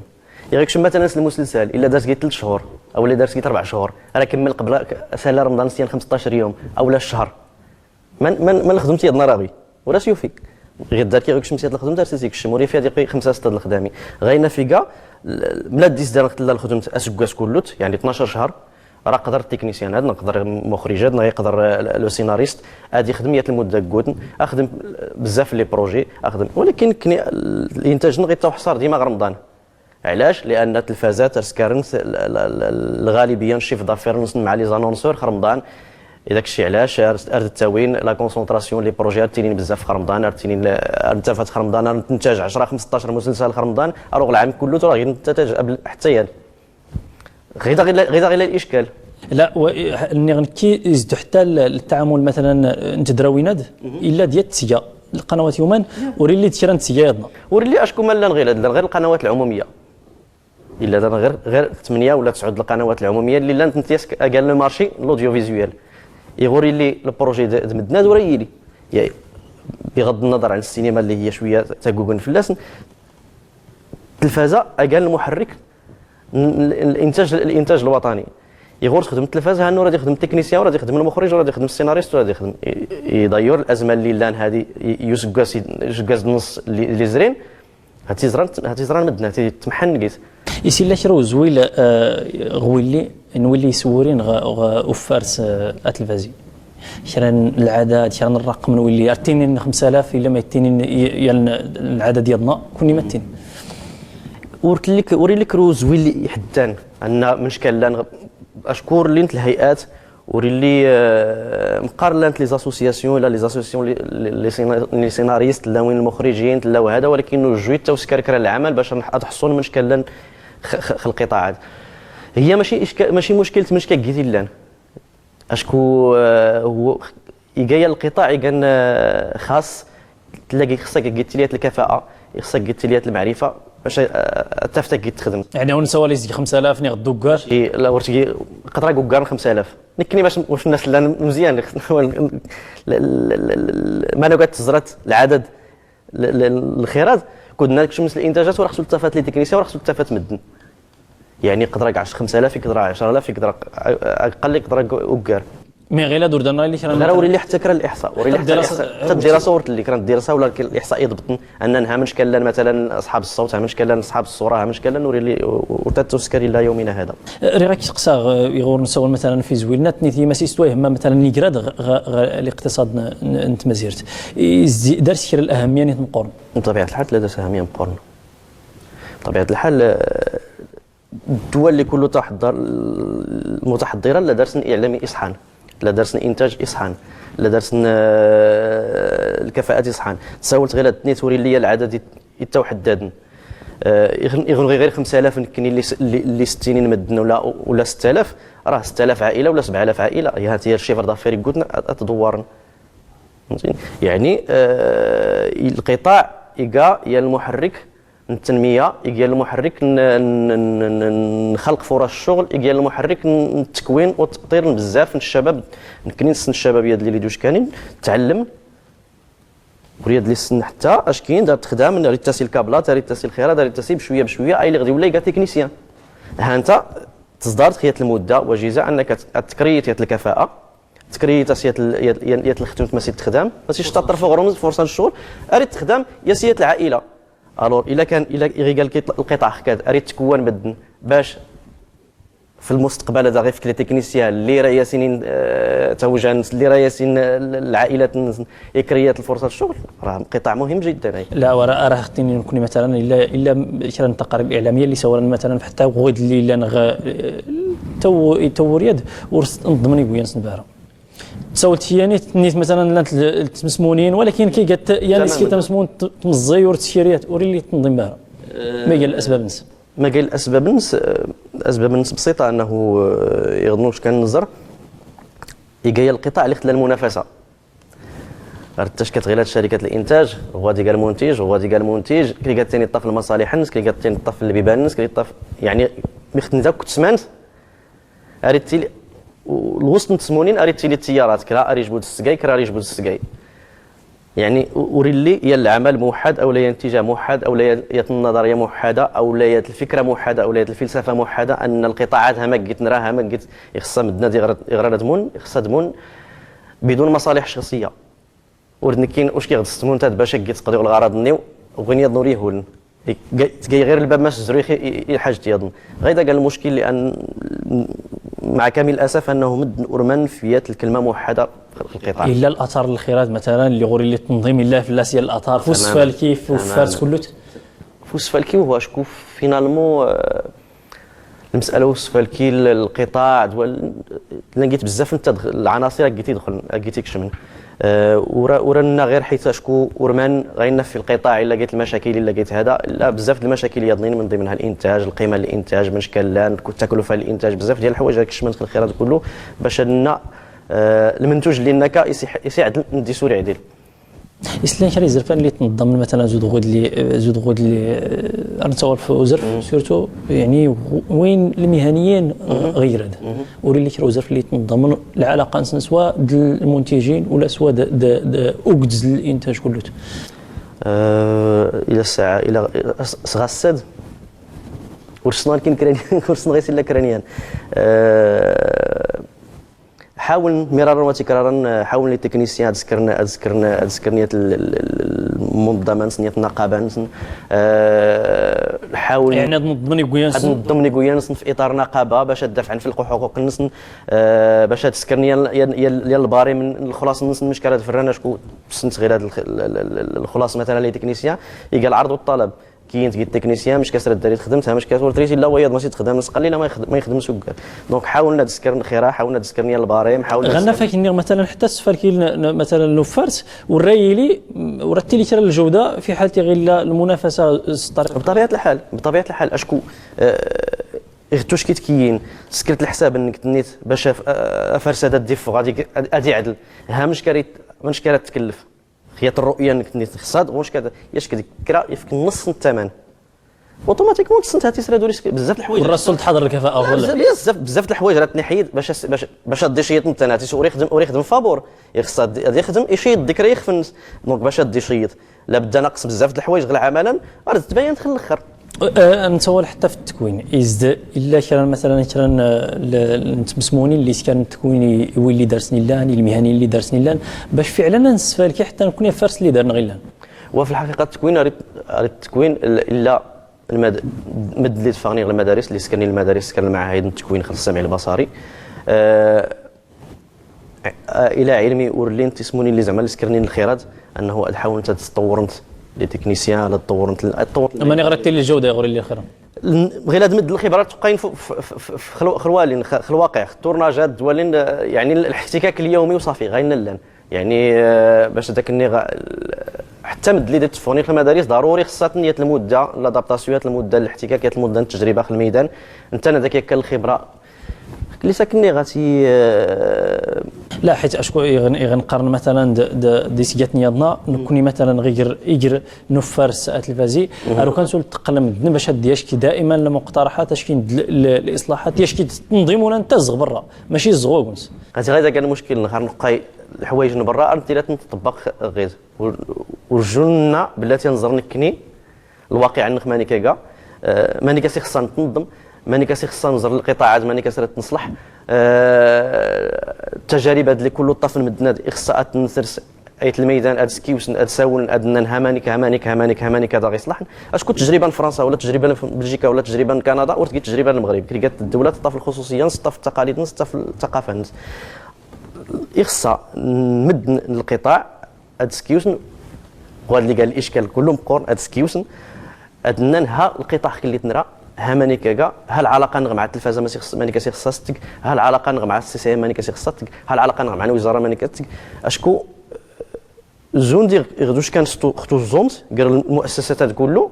يغيكش مثلا المسلسل الا دارت 3 شهور او الا دارت 4 شهور راه كمل قبل سال رمضان 15 يوم او لا الشهر من الخدمه يدنا راغي ولا سيوفي غير دار كيغيكش مسيات الخدمه دارت ديك الشموري فيها دقيقه 5 6 الخدامي غاينا فيكا ملا ديس دارت الخدمه اسكاس كلوت يعني 12 شهر راه قدر التكنيسيان هذا نقدر مخرج هذا يقدر لو سيناريست هذه خدميه المده كوتن اخدم بزاف لي بروجي اخدم ولكن الانتاج نغيطو حصار ديما رمضان علاش لان التلفازات تسكرن الغالبيه الشيف دافير مع لي زانونسور في رمضان داك الشيء علاش ارد التاوين لا كونسونطراسيون لي بروجي ارتينين بزاف في رمضان ارتينين انتفات في رمضان تنتاج 10 15 مسلسل في رمضان اروغ العام كله راه ينتج حتى يال غير الاشكال لا كي يزدو حتى التعامل مثلا نتدراويناد الا ديال التسيا القنوات يومان وريلي تيران تسيادنا وريلي اشكون مالنا غير القنوات العموميه الا دار غير 8 ولا 9 القنوات العموميه اللي لا نتياس قال لو مارشي لوديو فيزوال يغوري لي البروجي دمدنا وريلي يعني بغض النظر عن السينما اللي هي شويه تاكوكن فلاسن التلفازه قال المحرك الانتاج الوطني يغور تخدم التلفازه هانو راه يخدم التكنيسيان وراه يخدم المخرج وراه يخدم السيناريست وراه يخدم يدير الازمه اللي لان هذه يسكاس النص اللي زرين هاتيزران مدنا تمحن نقيس يسير لك رو زويل غويلي نولي يسورين اوفارس التلفازي شران العدد شران الرقم نولي ارتينين 5000 الا ما يتينين العدد ديالنا كوني متين وري لك روز ويلي يحدان ان مشكل لان اشكور لينت الهيئات وري لي مقارن لانت لي زاسوسياسيون ولا لي زاسوسياسيون لي سيناريست لا وين المخرجين لا وهذا ولكن جوي توسكركر العمل باش تحصل مشكل في القطاعات هي ماشي مشكله قلتي لان اشكو هو يجي القطاع يكن خاص تلاقي خصك قلت لي الكفاءه خصك قلت لي المعرفه باش تفتك تخدم يعني هون سوالي 5000 نغدو كاش لا ورتي قطره كوكار 5000 نكني باش واش الناس اللي مزيان ما انا قعدت تزرت العدد الخيرات كنا نكشف الانتاجات وراه خصو التفات لي تكنيسيا وراه خصو التفات مدن يعني يقدر 5000 يقدر 10000 يقدر اقل يقدر كوكار مي غير دور درنا اللي كان وري لي حتى كرا الاحصاء وري لي حتى الدراسه ورت اللي كانت الدراسه ولا الاحصاء يضبطن انها مش كان مثلا اصحاب الصوت مش كان اصحاب الصوره مش كان نوري لي وتتسكري لا يومنا هذا ريغاك تقصا يغور نسول مثلا في زويلنات نيتي ما سيستوي هما مثلا نيكراد الاقتصاد انت مزيرت دار سكر الاهميه نيت مقارن بطبيعه الحال لا دارت اهميه مقارنه بطبيعه الحال الدول اللي كله تحضر المتحضره لا دارسن اعلامي اصحان لا دارسن انتاج اصحان لا دارسن الكفاءات اصحان تساولت غير اثنين توري لي العدد يتوحدادن يغنغي غير 5000 يمكن اللي 60 مدن ولا 6000 راه 6000 عائله ولا 7000 عائله هي الشيفر دافير قلنا تدورن يعني القطاع يلقى يا المحرك التنميه يجي المحرك نخلق فرص الشغل يجي المحرك التكوين والتطوير بزاف من الشباب يمكن نسن الشباب يد اللي دوش كانين تعلم وريد لي السن حتى اش كاين دار تخدم دار تاسي الكابلات دار تاسي الخيرات دار تاسي بشويه بشويه اي اللي غادي ولا يلقى تكنيسيان ها انت تصدرت خيات المده وجيزه انك تكريت الكفاءه تكريت اسيات الخدمه تمسي تخدم ماشي تطرف غرمز فرصه الشغل اريد تخدم يا سيات العائله الور الا كان قال القطاع حكاد اريد تكون مدن باش في المستقبل هذا غير فكره تكنيسيان اللي راه ياسين توجان اللي راه ياسين العائلات يكريات الفرصه الشغل راه قطاع مهم جدا لا وراه خصني نكون مثلا الا كان تقارير اعلاميه اللي صورا مثلا حتى غود اللي انا تو رياض ونضمني بويا نسنبارا تسولت يعني نيت مثلا تمسمونين ولكن كي قالت يعني سكي تمسمون تمزي ورتشيريات وري اللي تنظم بها ما قال الاسباب نس ما قال الاسباب نس اسباب نس بسيطه انه يغنوش كان نظر يجي القطاع اللي خلى المنافسه رتاش كتغير هاد شركات الانتاج هو ديك المنتج هو ديك المنتج كلي قال ثاني طاف المصالح الناس كلي قال ثاني طاف البيبان الناس كلي طاف يعني مختن كنت سمعت اريتي الوسط نتسمونين اريتي لي التيارات كرا اري جبود السكاي كرا اري جبود السكاي يعني وريلي يا العمل موحد او لا اتجاه موحد او لا النظريه موحده او لا الفكره موحده او لا الفلسفه موحده ان القطاعات هما قلت نراها هما قلت يخصها مدنا يغرى دمون يخصها دمون بدون مصالح شخصيه وردنا كاين واش كيغد السمون تاع باش تقضيو الغرض نيو وغين يظنوا ليه هون تلقى غير الباب ما سزرو الحاج تيظن غير قال المشكل لان مع كامل الاسف انه مد ارمان فيات الكلمه موحده في القطاع الا الاثار الخيرات مثلا اللي غوري اللي تنظيم الله في اللاس ديال الاثار فوس فالكي فارس كلوت فوس فالكي هو شكون فينالمون المساله وصف فالكي القطاع لقيت بزاف انت العناصر لقيتي دخل لقيتي كشمن ورانا غير حيت اشكو ورمان غينا في القطاع الا لقيت المشاكل الا لقيت هذا لا بزاف المشاكل يظنين من ضمنها الانتاج القيمه الانتاج من شكل تكلفه الانتاج بزاف ديال الحوايج هاك الشمن الخيرات كله باش لنا المنتوج اللي نكا يساعد ندي سوري عديل إسلام شري زرفان اللي تنظم مثلا زود غود اللي نتصور في وزرف سورتو يعني وين المهنيين غير هذا وري اللي كرا وزرف اللي تنظم العلاقه سواء المنتجين ولا سواء اوكدز الانتاج كله الى الساعه الى صغا السد ورسنا كاين كرانيان ورسنا غير كرانيان حاول مرارا وتكرارا حاول لي تكنيسيان اذكرنا المنظمه نيت النقابه حاول يعني نضمن نيكويانس في اطار نقابه باش تدافع عن حقوق الناس باش تذكرني يا الباري من الخلاص الناس المشكله فرنا شكون سنت غير هذا الخلاص مثلا لي تكنيسيان يلقى العرض والطلب كاين تجي التكنيسيان مش كاسر الدري خدمتها مش كاسر تريتي لا وياض ماشي تخدم ناس قليله ما يخدمش دونك حاولنا نذكر الخيره حاولنا نذكرني الباريم حاولنا غنا فاكرني مثلا حتى السفر مثلا نوفرت والرايلي ورتي لي الجوده في حالتي غير المنافسه بطبيعه الحال اشكو غتوش كيتكين سكرت الحساب انك تنيت باش فرسه الديف غادي عدل ها مش كاريت تكلف خيات الرؤيه انك تخصاد واش ياش كرا يفك نص الثمن اوتوماتيكمون تسنت تيسرادوا لي بزاف الحوايج والرسول تحضر الكفاءه ولا بزاف الحوايج راه تنحيد باش دي شيط نتا يخدم فابور يخدم يشيط ذكرى يخفنس دونك باش دي شيط لا بدا ناقص بزاف الحوايج غير عملا راه تبين في الاخر نتصور حتى في التكوين إذا إلا كان مثلا كان المسمونين اللي كان التكوين اللي درسني لان المهني اللي درسني لان باش فعلا نسفالكي حتى نكون فارس اللي دارنا غير لان وفي الحقيقه التكوين التكوين الا مد اللي تفغني المدارس اللي سكنني المدارس كان المعاهد التكوين خاص السمع البصري الى علمي ورلين تسموني اللي زعما اللي سكرني الخيرات انه حاول انت تطورت لي تكنيسيان على تطورت اما غرتي لي الجوده يغوري لي اخرى غير هاد مد الخبرات تبقاين في خلوالين الواقع التورناجات دوالين يعني الاحتكاك اليومي وصافي غاين لان يعني باش داك الني حتى مد لي ديال التفونيق المدارس ضروري خصها نيه المده لادابتاسيونات المده الاحتكاكات المده التجربه في الميدان انت داك كان الخبره اللي ساكنني غاتي لا حيت اشكو غنقارن مثلا دي سيات نياضنا نكوني مثلا غير نوفر الساعات الفازي راه كنسول تقلم باش دياش دائما المقترحات اش كاين الاصلاحات دياش تنظيم ولا انت الزغ برا ماشي الزغوغنس هذا غير كان المشكل نهار نقاي الحوايج من برا انت لا تطبق غير ورجلنا بلاتي نظر نكني الواقع عندك ماني كاكا ماني كاسي خصها تنظم ماني كاسي خصها نزر القطاعات ماني كاسي تصلح التجارب هاد اللي كل طفل مدنا خصها تنسرس ايت الميدان اد سكيوسن اد ساون ادنا هامانيك هذا غيصلح اشكون تجربه في فرنسا ولا تجربه في بلجيكا ولا تجربه في كندا ولا تجربه في المغرب كي قالت الدوله تطا في الخصوصيه نسطا في التقاليد نسطا في الثقافه خصها نمد القطاع اد سكيوسن وهذا اللي قال الاشكال كله مقورن اد سكيوسن ادنا ها القطاع اللي تنرى ها ماني كاكا ها العلاقه مع التلفازه ماني كاسي خصها ستك ها العلاقه مع السي سي ام ماني كاسي خصها ستك ها العلاقه مع الوزاره ماني كاتك اشكو زون دير غدوش كان ختو زونت قال المؤسسات هاد كله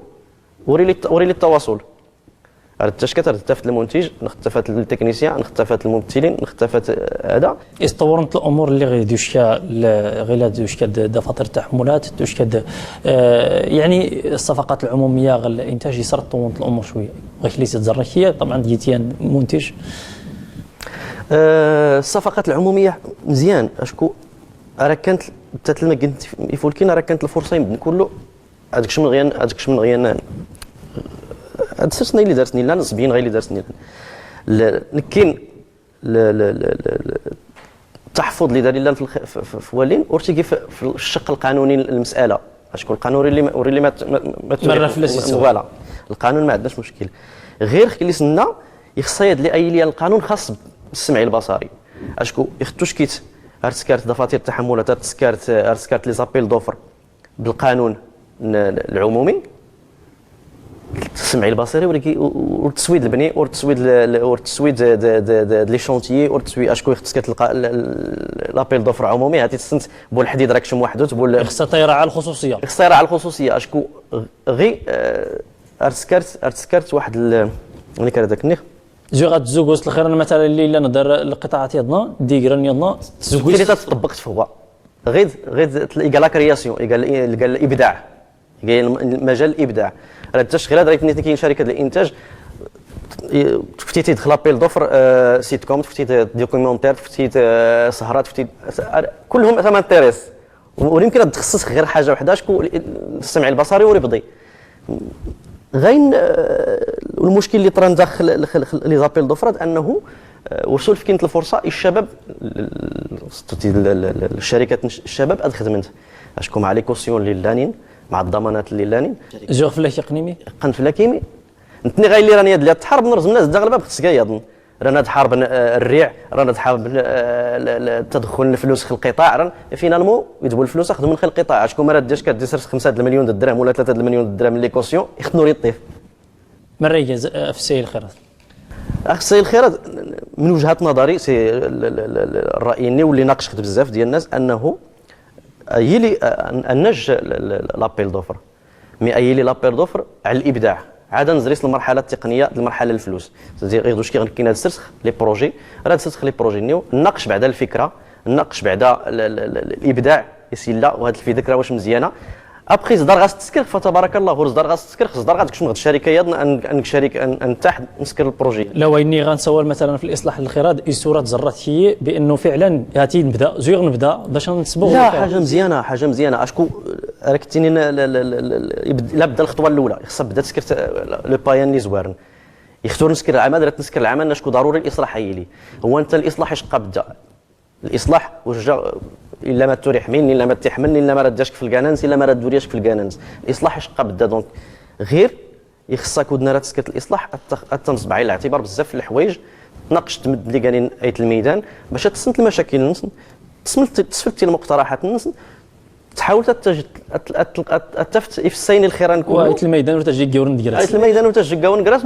وري لي التواصل التشكات اختفت المنتج، اختفت التكنيسيان، اختفت الممثلين، اختفت هذا. استورنت الامور اللي غيدوشكا غير دوشكا دفاتر التحملات دوشكا يعني الصفقات العموميه غير الانتاج يسرطوا الامور شويه غير ليس تزركيه طبعا ديتيان منتج. الصفقات العموميه مزيان اشكو راه كانت حتى لما قلت يفولكين راه كانت الفرصه يمكن كله هذاك من غيان هاد السنه اللي دارتني لا نسبيين غير اللي دارتني كاين التحفظ اللي دار لنا في والين ورتيكي في الشق القانوني المساله اشكون القانون اللي ما فوالا القانون ما عندناش مشكل غير اللي سنا يخصها يد لي اي لي القانون خاص بالسمعي البصري اشكو يختوش كيت ارتكارت دفاتر التحملات ارتكارت لي زابيل دوفر بالقانون العمومي السمعي البصري والتسويد البني والتسويد لي شونتيي والتسويد اشكون خصك تلقى لابيل دوفر عمومي هاتي تسنت بول الحديد راك شم وحدو تبول خصها طيره على الخصوصيه اشكو غي ارتكارت واحد اللي كان هذاك النيخ زوغات زوغوس الخير مثلا اللي ندار القطاعات يدنا ديغران يدنا زوغوس اللي تطبقت فوق غير قال لا كرياسيون قال الابداع قال مجال الابداع راه التشغيلات راه كاين شركه الانتاج فتيتي تدخل ابيل دوفر سيت كوم فتيت دوكيومونتير فتيت سهرات فتيت كلهم ثمن تيريس ويمكن تخصص غير حاجه وحده شكون السمع البصري وريبضي غين المشكل اللي طرا داخل لي زابيل دوفر انه وصول في كانت الفرصه الشباب الشركات الشباب خدمت اشكون مع لي كوسيون اللي لانين مع الضمانات اللي لانين جوغ فلاك يقنيمي قن فلاكيمي نتني غير اللي راني هاد تحارب نرز الناس داغ الباب خصك يظن رانا تحارب الريع رانا تحارب تدخل الفلوس في القطاع فينالمون يدبوا الفلوس اخذوا من خلال القطاع شكون ما ديرش كدير 5 مليون درهم ولا 3 مليون درهم لي كوسيون يخدموا ري الطيف من ريجاز في السيد الخيرات السيد الخيرات من وجهه نظري سي الراي اللي واللي ناقشت بزاف ديال الناس انه هي لي النج لابيل دوفر مي اي لي لابيل دوفر على الابداع عاد نزريس المرحله التقنيه المرحله الفلوس غيدوش كاين هاد السرسخ لي بروجي راه تسرسخ لي بروجي نيو نناقش بعدا الفكره نناقش بعدا الابداع يسيلا وهاد الفكره واش مزيانه ابخي صدر غاس تسكر فتبارك الله هو صدر غاس تسكر صدر غادك شنو الشركه يضنا انك شركه ان تحت نسكر البروجي لو اني غنسول مثلا في الاصلاح الخراد اي صوره تزرات هي بانه فعلا هاتي نبدا زويغ نبدا باش نسبوا لا حاجه مزيانه اشكو راك تيني لا بدا الخطوه الاولى خصها بدا تسكر لو بايان اللي زوارن يختار نسكر العمل راه تنسكر العمل شكون ضروري الاصلاح هيلي هو انت الاصلاح اش بدا الاصلاح وجا الا ما تريح مني الا ما تحملني الا ما رداشك في الكانانس الا ما ردورياش في الكانانس الاصلاح اش بدا دونك غير يخصك ودنا راه تسكت الاصلاح تنصب على الاعتبار بزاف الحوايج تناقش تمد لي قالين ايت الميدان باش تسنت المشاكل تسفلتي المقترحات تحاول تفت افسين الخيران كله وايت الميدان وتجي كاورن ديراس ايت الميدان وتجي كاورن كراس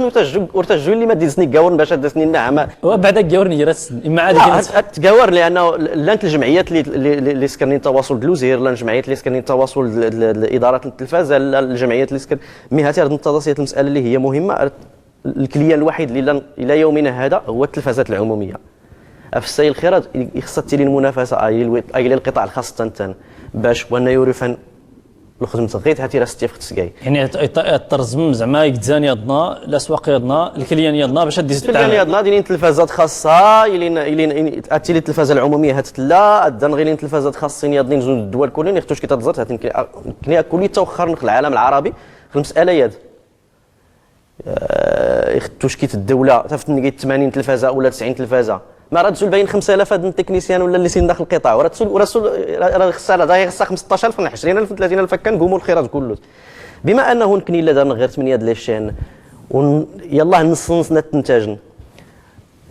وتجي اللي ما ديزني كاورن باش دسني النعمه وبعد كاورن ديراس اما عاد تكاور لانه لانت الجمعيات اللي سكنين تواصل دلوزير لا الجمعيات اللي سكنين تواصل الادارات التلفازه الجمعيات اللي سكن مي هاتي التضاسيات المساله اللي هي مهمه الكليان الوحيد اللي الى يومنا هذا هو التلفازات العموميه في السيل الخيرات يخصها تيري المنافسه اي القطاع الخاص تنتن باش وانا يورفن الخدمه غير هاتي راه ستيف خصكاي يعني الترزم زعما يكزاني يضنا الاسواق يضنا الكليان يضنا باش ديز الكليان يضنا دايرين تلفازات خاصه يلين اتي التلفازه العموميه هات لا ادان غيرين تلفازات خاصين يضين جوج الدول كلين يختوش كي تزرت هات كنيا كلي توخر في العالم العربي في المساله يد يختوش كي الدوله تفتني 80 تلفازه ولا 90 تلفازه ما راه تسول باين 5000 هاد التكنيسيان ولا اللي سين داخل القطاع وراه تسول راه خصها 15000 ولا 20000 30000 كنقوموا الخيرات كله بما انه نكني الا دارنا غير 8 ديال الشان يلاه نص الانتاج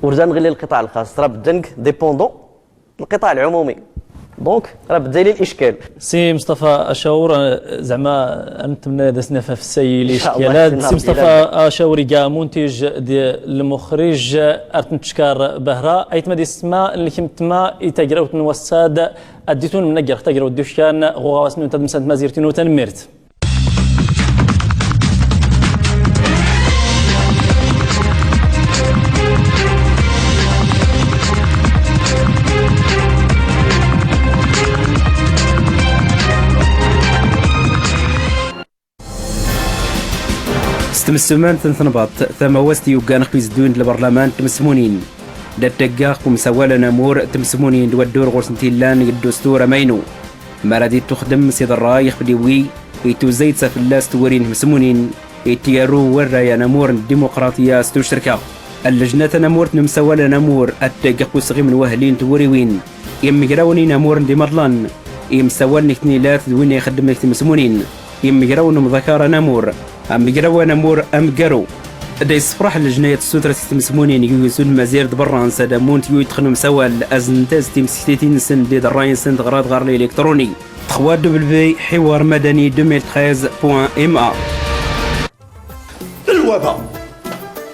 ورجع نغلي القطاع الخاص راه بدا ديبوندون القطاع العمومي دونك راه بدا لي الاشكال سي مصطفى اشاور زعما نتمنى دسنا في السيل اشكالات سي مصطفى اشاوري كاع منتج ديال المخرج ارتنتشكار بهرا ايت ما ديسما اللي كمتما يتقراو تنوساد اديتون من نقر تقراو دوشكان غوا واسنو تدمسات مازيرتينو تنمرت ستمسمان تنبط ثم وستي يوغان خبيز دوين البرلمان تمسمونين دتقاق ومسوالا نامور تمسمونين دودور غورسنتيلان الدستور ماينو مرادي تخدم سيد الرايخ بديوي يتو زيت سافلاس تورين مسمونين يتيارو ورا يا نامور الديمقراطية ستو شركة اللجنة نامور نمسوالا نامور التقاق وصغي من وهلين توريوين يمجراوني نامور ديمرلان يمسوال نكتنيلات دوين يخدم نكتن مسمونين يمجراون مذكارة نامور أمجراو نامور أمجرو دا يصفرح اللجنة السودرة تمسمونين يوزون مزير دبران سادامون تيو يدخلوا مسوال أزنتاز تيمسكتين سن دي دراين سن غراد غار الإلكتروني تخوار دبلفي حوار مدني 2013.ma الوباء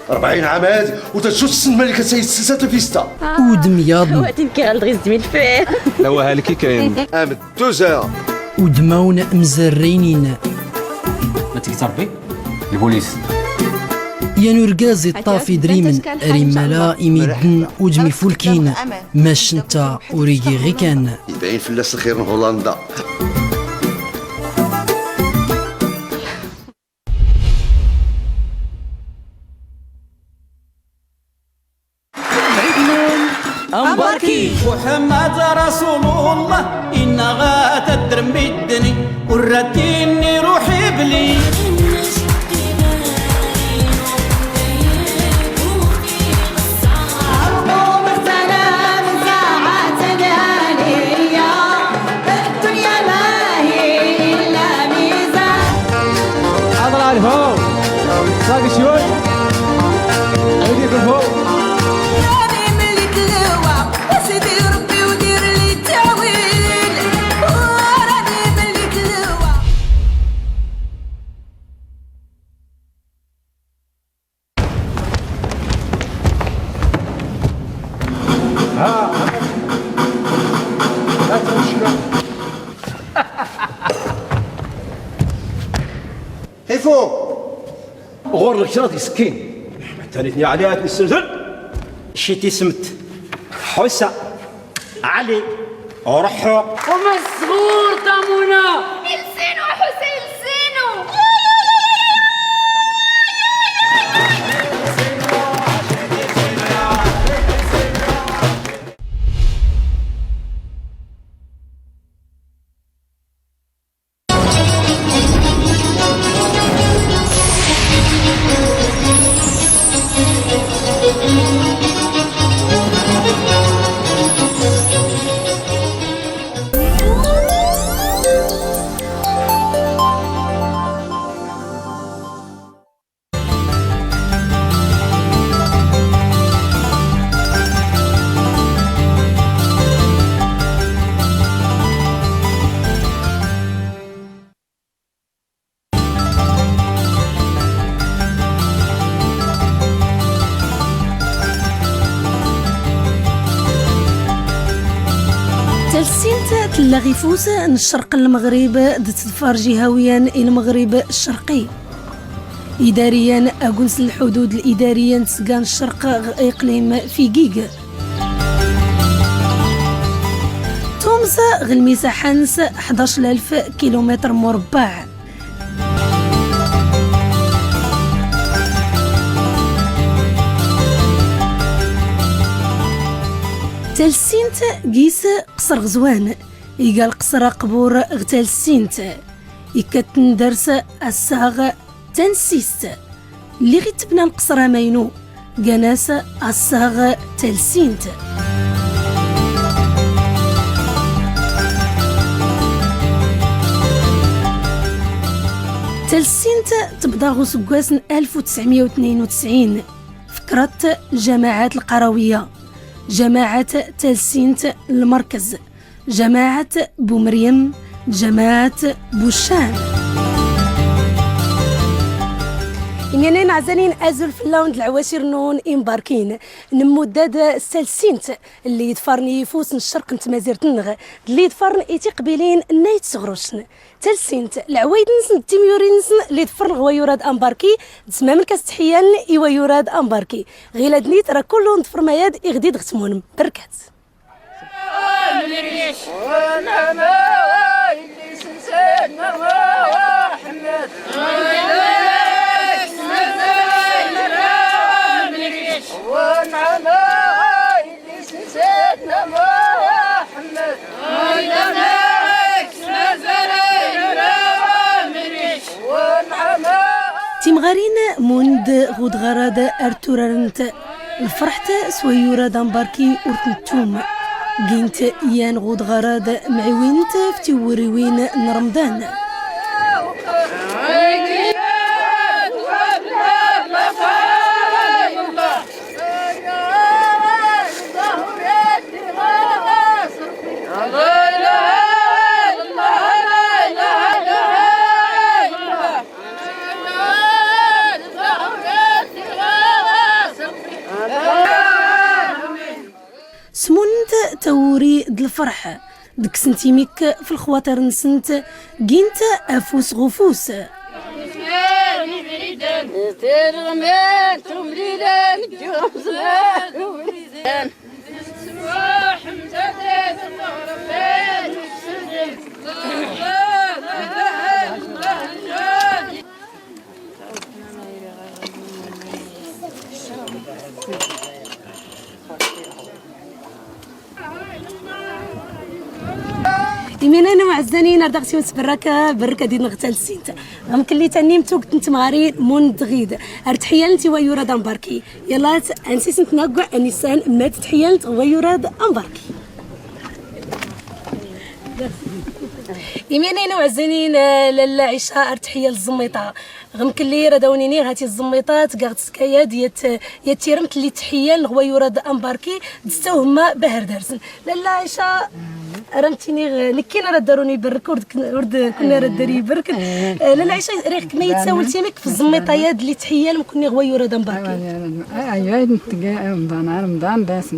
40 عامات وتتشوش الملكة سيد سلسات فيستا ودمياض وقتين كيغلدغيز دمي الفيه لو هالكي كاين ام 2 ودماون مزرينين ما تيجي تربي البوليس يا نورغازي الطافي دريمن ريمالا إميدن وجمي فولكين ماش نتا وريقي غيكان يبين فلاس الخير من هولندا أمباركي محمد رسول الله إن غات الدرمي الدني ورديني روحي بلي فوق ساق شوي عيديك فوق راني ملك الهوا وسيدي ربي ودير لي التاويل راني ملك الهوا لا تمشي فوق غور لك شراطي سكين تاني عليها السلسل شيتي سمت حوسة علي ورحو وما الصغور تامونا السينو حسين السينو تلسينت تلاغيفوس ان الشرق المغرب تدفر جهويا المغرب الشرقي إداريا أقنس الحدود الإدارية تسقان الشرق إقليم في جيجا تومس غلميسة حنس 11,000 كيلومتر مربع تلسينت قيس قصر غزوان يقال قصر قبور غتال سينت يكتن درس الساغ تنسيست اللي غيتبنى القصر ماينو قناس الساغ تلسينت تلسينت تبدا غوسكواس 1992 فكرت الجماعات القروية جماعة تلسينت المركز جماعة بومريم جماعة بوشان إننا نعزلين أزل في اللون العواشر نون إمباركين نموداد سلسينت اللي يدفرني يفوس الشرق نتمازير تنغ اللي يدفرن إيتي قبيلين نايت صغروشن تلسينت العوايد نسن تيميوري نسن اللي يدفرن هو يراد أمباركي تسمام الكاس تحيان إيوا يراد أمباركي غيلاد نيت راه كلهم ندفر مياد إغديد غتمونم بركات غود غرادة ارتورانت الفرحت سويورة دامباركي ورتنتوم جينت يان غود غرادة معوينت فتوري وين رمضان سمونت توري د الفرح دك سنتيميك في الخواطر نسنت جينت افوس غفوس يمين انا معزانين ردغسيون سبركه بركه ديال نغتال سينت غمكن لي تاني متوك كنت مغاري مون دغيد ارتحيال انت ويورا دامباركي يلا انسي سنت نقع انسان ما تتحيال ويورا دامباركي يمين انا معزانين لاله عشاء ارتحيال الزميطه غمكن لي رداونيني هاتي الزميطات قاعد سكايا ديت يتيرمت لي تحيال ويورا دامباركي دستوهما بهر درسن لاله عشاء رمتيني نكينا رداروني برك ورد كنا رداري برك لا عيش ريح كما يتساول تيمك في الزميطايات اللي تحيال مكوني غويوره دمباركي ايوا رمضان باس